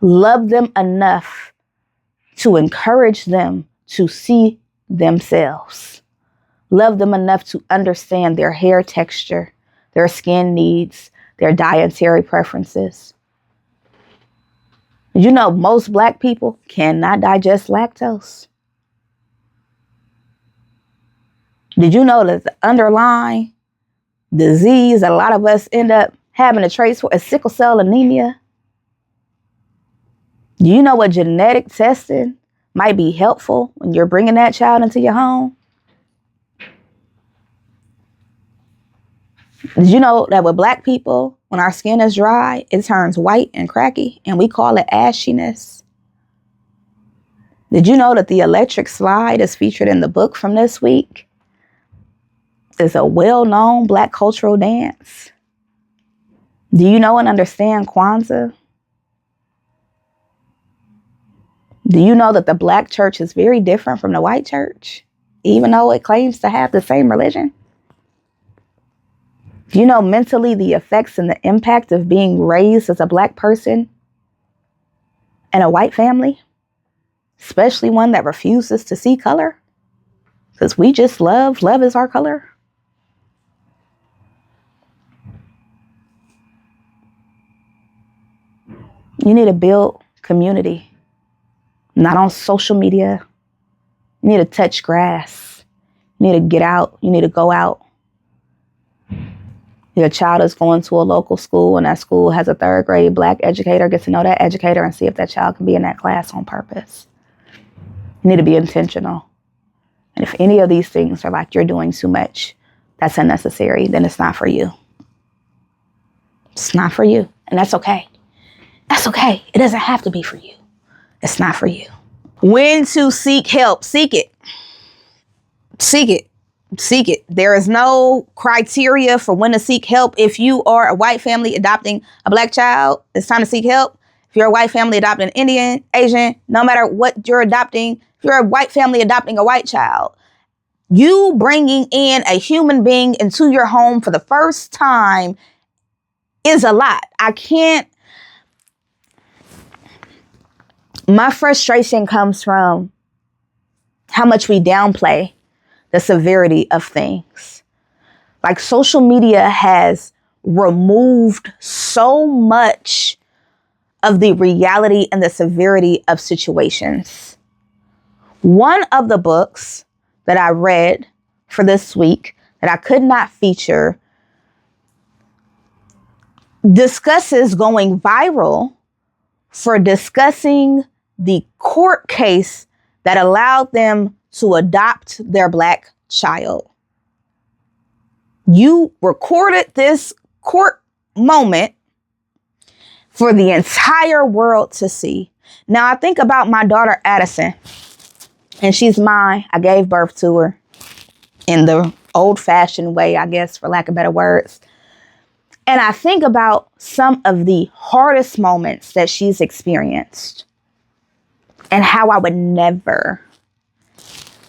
Love them enough to encourage them to see themselves. Love them enough to understand their hair texture, their skin needs, their dietary preferences. You know, most Black people cannot digest lactose. Did you know that the underlying disease that a lot of us end up having a trace for is sickle cell anemia? Do you know what genetic testing might be helpful when you're bringing that child into your home? Did you know that with Black people, when our skin is dry, it turns white and cracky, and we call it ashiness? Did you know that the electric slide is featured in the book from this week? It's a well-known Black cultural dance. Do you know and understand Kwanzaa? Do you know that the Black church is very different from the white church, even though it claims to have the same religion? Do you know mentally the effects and the impact of being raised as a Black person in a white family, especially one that refuses to see color? Because we just love is our color. You need to build community, not on social media. You need to touch grass. You need to get out. You need to go out. Your child is going to a local school and that school has a 3rd grade Black educator. Get to know that educator and see if that child can be in that class on purpose. You need to be intentional. And if any of these things are like you're doing too much, that's unnecessary, then it's not for you. It's not for you. And that's okay. That's okay. It doesn't have to be for you. It's not for you. When to seek help, seek it. Seek it. Seek it. There is no criteria for when to seek help. If you are a white family adopting a Black child, it's time to seek help. If you're a white family adopting an Indian, Asian, no matter what you're adopting, if you're a white family adopting a white child, you bringing in a human being into your home for the first time is a lot. My frustration comes from how much we downplay the severity of things. Like, social media has removed so much of the reality and the severity of situations. One of the books that I read for this week that I could not feature discusses going viral for discussing the court case that allowed them to adopt their Black child. You recorded this court moment for the entire world to see. Now, I think about my daughter, Addison, and she's mine. I gave birth to her in the old-fashioned way, I guess, for lack of better words. And I think about some of the hardest moments that she's experienced and how I would never,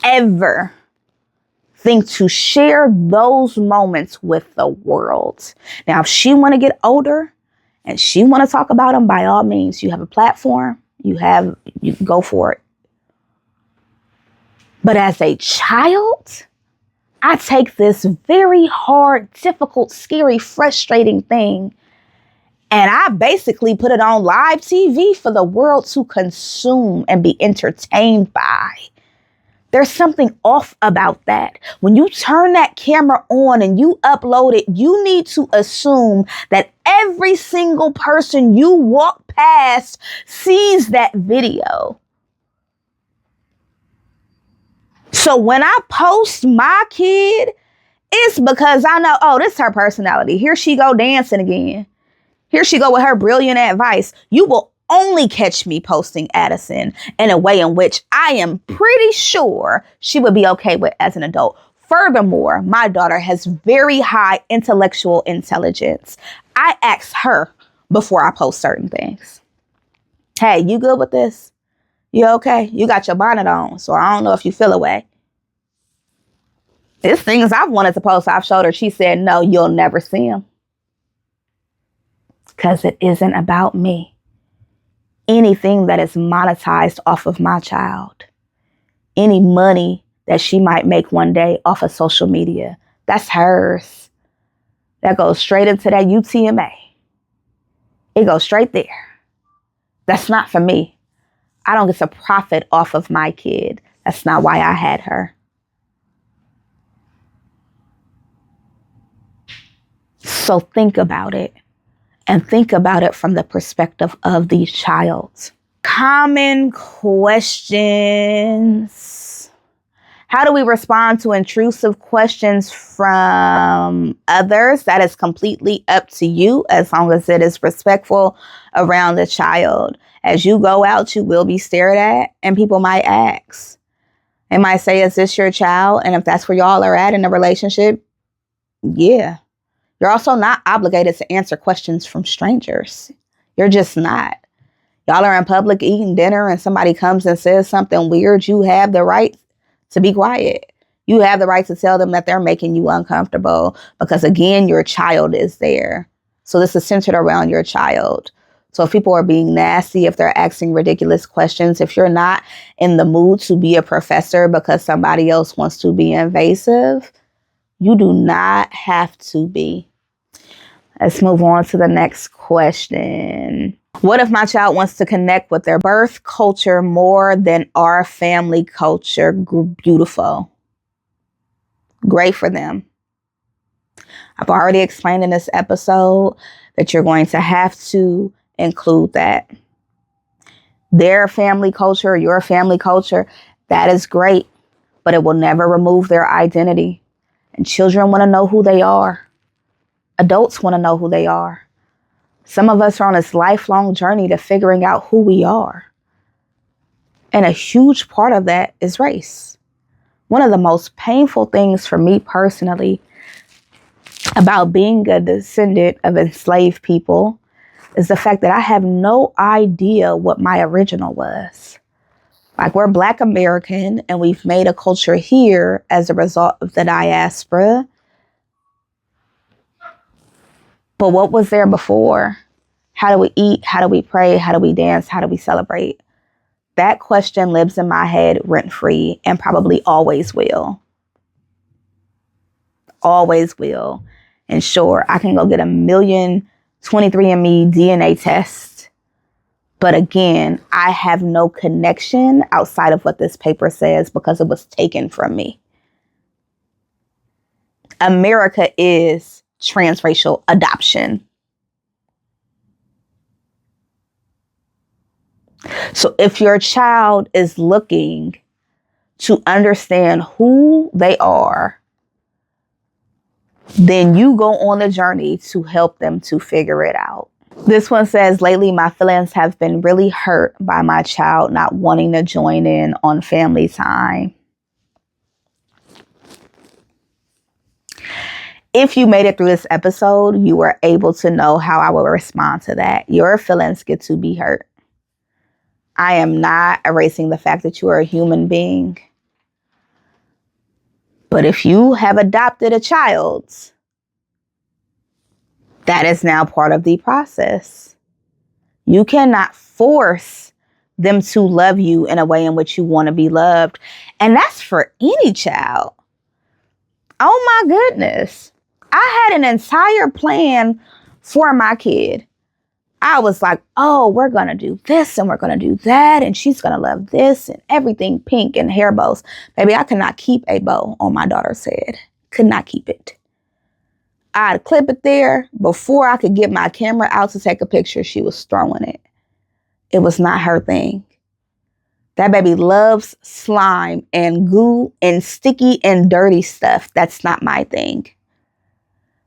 ever think to share those moments with the world. Now, if she want to get older and she want to talk about them, by all means, you have a platform, you go for it. But as a child, I take this very hard, difficult, scary, frustrating thing, and I basically put it on live TV for the world to consume and be entertained by. There's something off about that. When you turn that camera on and you upload it, you need to assume that every single person you walk past sees that video. So when I post my kid, it's because I know, oh, this is her personality. Here she go dancing again. Here she go with her brilliant advice. You will only catch me posting Addison in a way in which I am pretty sure she would be okay with as an adult. Furthermore, my daughter has very high intellectual intelligence. I ask her before I post certain things. Hey, you good with this? You okay? You got your bonnet on, so I don't know if you feel away. There's things I've wanted to post. I've showed her. She said, no, you'll never see them. Because it isn't about me. Anything that is monetized off of my child, any money that she might make one day off of social media, that's hers. That goes straight into that UTMA. It goes straight there. That's not for me. I don't get to profit off of my kid. That's not why I had her. So think about it, and think about it from the perspective of the child. Common questions. How do we respond to intrusive questions from others? That is completely up to you, as long as it is respectful around the child. As you go out, you will be stared at, and people might ask. They might say, is this your child? And if that's where y'all are at in a relationship, yeah. You're also not obligated to answer questions from strangers. You're just not. Y'all are in public eating dinner and somebody comes and says something weird. You have the right to be quiet. You have the right to tell them that they're making you uncomfortable because, again, your child is there. So this is centered around your child. So if people are being nasty, if they're asking ridiculous questions, if you're not in the mood to be a professor because somebody else wants to be invasive, you do not have to be. Let's move on to the next question. What if my child wants to connect with their birth culture more than our family culture? Beautiful. Great for them. I've already explained in this episode that you're going to have to include that. Their family culture, your family culture, that is great, but it will never remove their identity. And children want to know who they are. Adults want to know who they are. Some of us are on this lifelong journey to figuring out who we are. And a huge part of that is race. One of the most painful things for me personally about being a descendant of enslaved people is the fact that I have no idea what my original was. Like, we're Black American and we've made a culture here as a result of the diaspora. But what was there before? How do we eat? How do we pray? How do we dance? How do we celebrate? That question lives in my head rent-free and probably always will. Always will. And sure, I can go get 1,000,000 23andMe DNA tests. But again, I have no connection outside of what this paper says because it was taken from me. America is transracial adoption. So if your child is looking to understand who they are, then you go on the journey to help them to figure it out. This one says, lately my feelings have been really hurt by my child not wanting to join in on family time. If you made it through this episode, you were able to know how I will respond to that. Your feelings get to be hurt. I am not erasing the fact that you are a human being. But if you have adopted a child, that is now part of the process. You cannot force them to love you in a way in which you want to be loved. And that's for any child. Oh my goodness. I had an entire plan for my kid. I was like, oh, we're going to do this and we're going to do that. And she's going to love this and everything pink and hair bows. Baby, I could not keep a bow on my daughter's head. Could not keep it. I'd clip it there. Before I could get my camera out to take a picture, she was throwing it. It was not her thing. That baby loves slime and goo and sticky and dirty stuff. That's not my thing.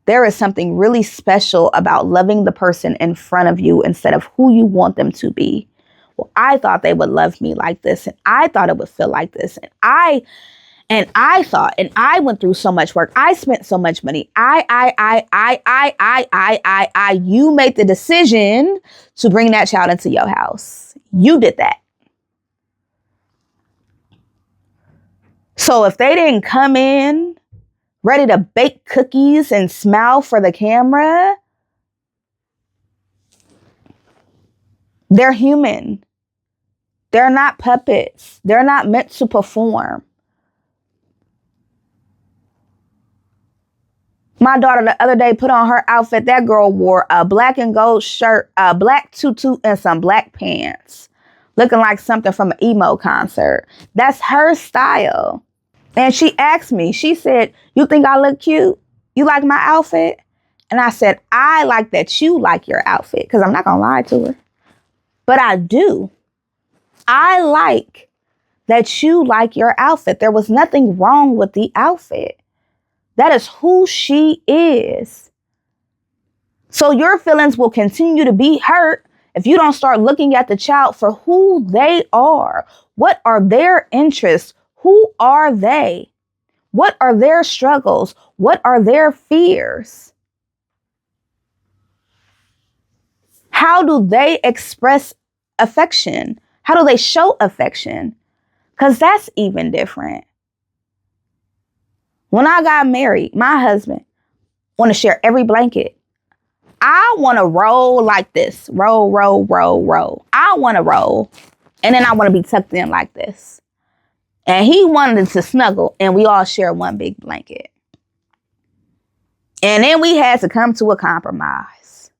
There is something really special about loving the person in front of you instead of who you want them to be. Well, I thought they would love me like this, and I thought it would feel like this, and I went through so much work. I spent so much money. You made the decision to bring that child into your house. You did that. So if they didn't come in ready to bake cookies and smile for the camera, they're human. They're not puppets. They're not meant to perform. My daughter the other day put on her outfit. That girl wore a black and gold shirt, a black tutu, and some black pants. Looking like something from an emo concert. That's her style. And she asked me, she said, "You think I look cute? You like my outfit?" And I said, "I like that you like your outfit," because I'm not going to lie to her. But I do. I like that you like your outfit. There was nothing wrong with the outfit. That is who she is. So your feelings will continue to be hurt if you don't start looking at the child for who they are. What are their interests? Who are they? What are their struggles? What are their fears? How do they express affection? How do they show affection? Because that's even different. When I got married, my husband want to share every blanket. I want to roll like this. Roll, roll, roll, roll. I want to roll. And then I want to be tucked in like this. And he wanted to snuggle, and we all share one big blanket. And then we had to come to a compromise.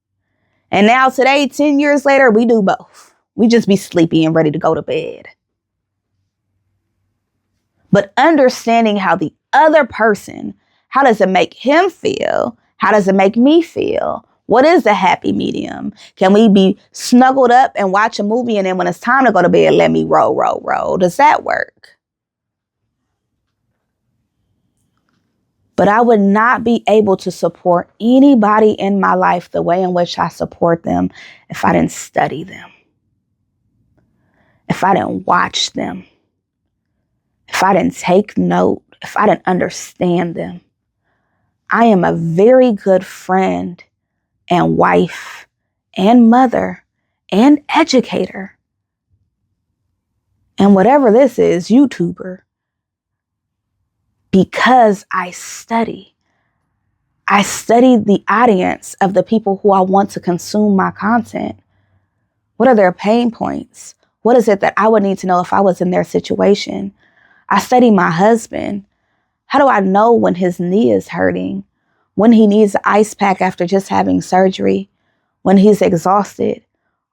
And now today, 10 years later, we do both. We just be sleepy and ready to go to bed. But understanding how the other person, how does it make him feel? How does it make me feel? What is the happy medium? Can we be snuggled up and watch a movie, and then when it's time to go to bed, let me roll, roll, roll? Does that work? But I would not be able to support anybody in my life the way in which I support them if I didn't study them, if I didn't watch them, if I didn't take note, if I didn't understand them. I am a very good friend and wife and mother and educator. And whatever this is, YouTuber. Because I study. I study the audience of the people who I want to consume my content. What are their pain points? What is it that I would need to know if I was in their situation? I study my husband. How do I know when his knee is hurting? When he needs an ice pack after just having surgery? When he's exhausted?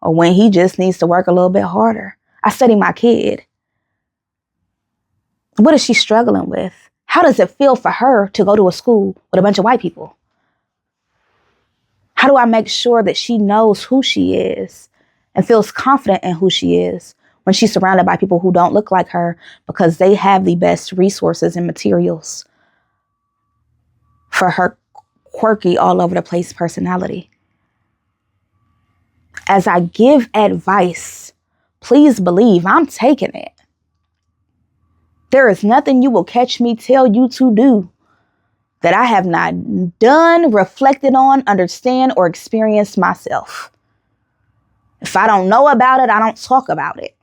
Or when he just needs to work a little bit harder? I study my kid. What is she struggling with? How does it feel for her to go to a school with a bunch of white people? How do I make sure that she knows who she is and feels confident in who she is when she's surrounded by people who don't look like her because they have the best resources and materials for her quirky, all over the place personality? As I give advice, please believe I'm taking it. There is nothing you will catch me tell you to do that I have not done, reflected on, understand, or experienced myself. If I don't know about it, I don't talk about it.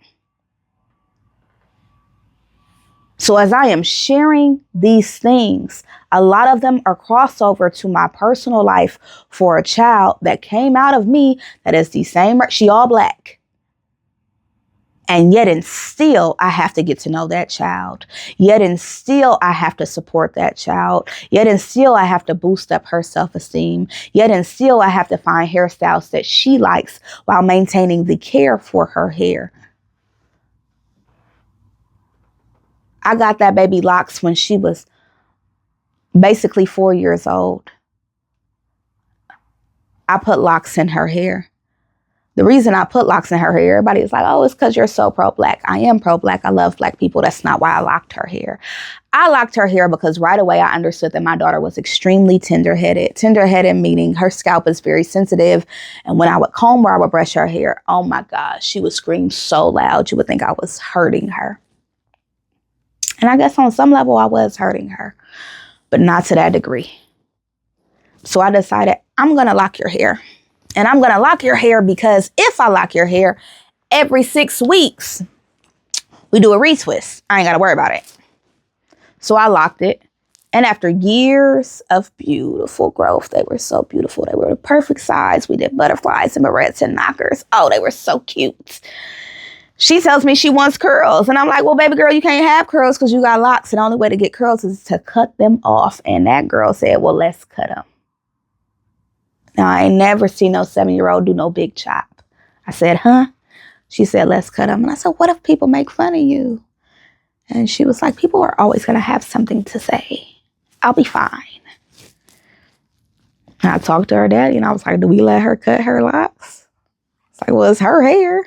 So as I am sharing these things, a lot of them are crossover to my personal life for a child that came out of me that is the same. She all black. And yet and still, I have to get to know that child. Yet and still, I have to support that child. Yet and still, I have to boost up her self-esteem. Yet and still, I have to find hairstyles that she likes while maintaining the care for her hair. I got that baby locks when she was basically 4 years old. I put locks in her hair. The reason I put locks in her hair, everybody is like, "Oh, it's because you're so pro-black." I am pro-black. I love black people. That's not why I locked her hair. I locked her hair because right away I understood that my daughter was extremely tender-headed. Tender-headed meaning her scalp is very sensitive. And when I would comb her, I would brush her hair. Oh my gosh, she would scream so loud. You would think I was hurting her. And I guess on some level I was hurting her, but not to that degree. So I decided I'm going to lock your hair. And I'm going to lock your hair because if I lock your hair every 6 weeks, we do a retwist. I ain't got to worry about it. So I locked it. And after years of beautiful growth, they were so beautiful. They were the perfect size. We did butterflies and barrettes and knockers. Oh, they were so cute. She tells me she wants curls. And I'm like, well, baby girl, you can't have curls because you got locks. And the only way to get curls is to cut them off. And that girl said, well, let's cut them. Now, I ain't never seen no 7-year-old do no big chop. I said, huh? She said, let's cut them. And I said, what if people make fun of you? And she was like, people are always going to have something to say. I'll be fine. And I talked to her daddy and I was like, do we let her cut her locks? It's like, well, it's her hair.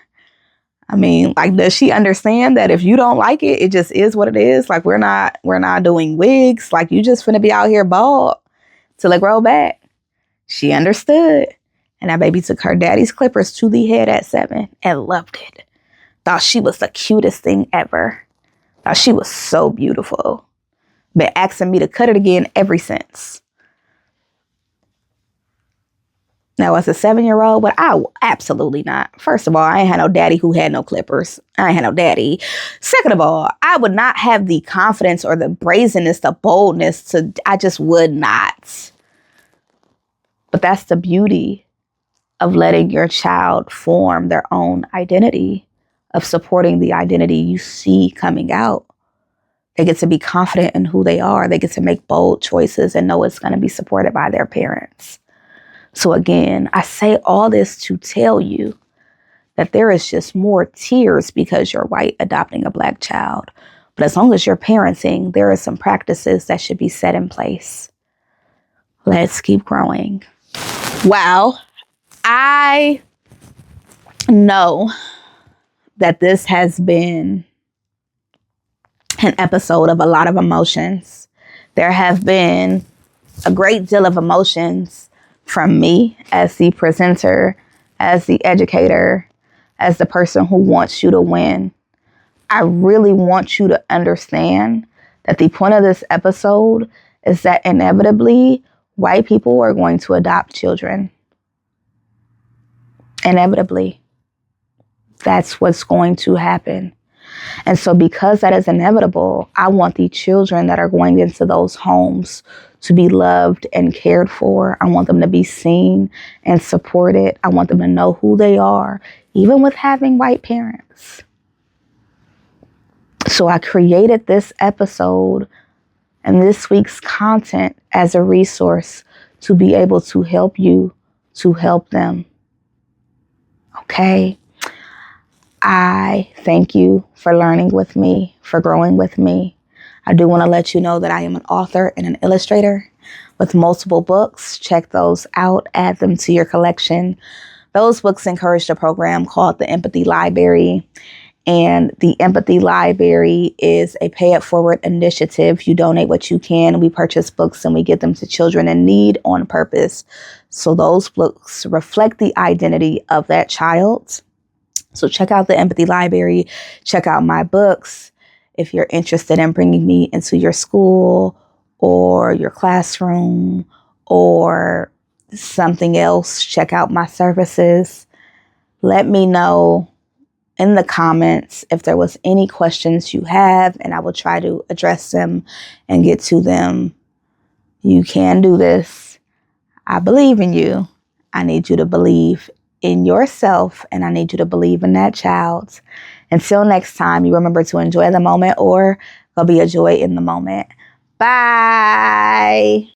I mean, like, does she understand that if you don't like it, it just is what it is? Like, we're not doing wigs. Like, you just finna be out here bald till it grow back. She understood. And that baby took her daddy's clippers to the head at 7 and loved it. Thought she was the cutest thing ever. Thought she was so beautiful. Been asking me to cut it again ever since. Now, as a 7-year-old, but I absolutely not. First of all, I ain't had no daddy who had no clippers. I ain't had no daddy. Second of all, I would not have the confidence or the brazenness, the boldness I just would not. But that's the beauty of letting your child form their own identity, of supporting the identity you see coming out. They get to be confident in who they are. They get to make bold choices and know it's going to be supported by their parents. So again, I say all this to tell you that there is just more tears because you're white adopting a Black child. But as long as you're parenting, there are some practices that should be set in place. Let's keep growing. Wow. I know that this has been an episode of a lot of emotions. There have been a great deal of emotions from me as the presenter, as the educator, as the person who wants you to win. I really want you to understand that the point of this episode is that inevitably white people are going to adopt children. Inevitably. That's what's going to happen. And so because that is inevitable, I want the children that are going into those homes to be loved and cared for. I want them to be seen and supported. I want them to know who they are, even with having white parents. So I created this episode and this week's content as a resource to be able to help you, to help them. Okay? I thank you for learning with me, for growing with me. I do want to let you know that I am an author and an illustrator with multiple books. Check those out. Add them to your collection. Those books encouraged a program called the Empathy Library. And the Empathy Library is a pay-it-forward initiative. You donate what you can. We purchase books and we get them to children in need on purpose. So those books reflect the identity of that child. So check out the Empathy Library. Check out my books. If you're interested in bringing me into your school or your classroom or something else, check out my services. Let me know in the comments if there was any questions you have, and I will try to address them and get to them. You can do this. I believe in you. I need you to believe in yourself, and I need you to believe in that child. Until next time, you remember to enjoy the moment, or go be a joy in the moment. Bye.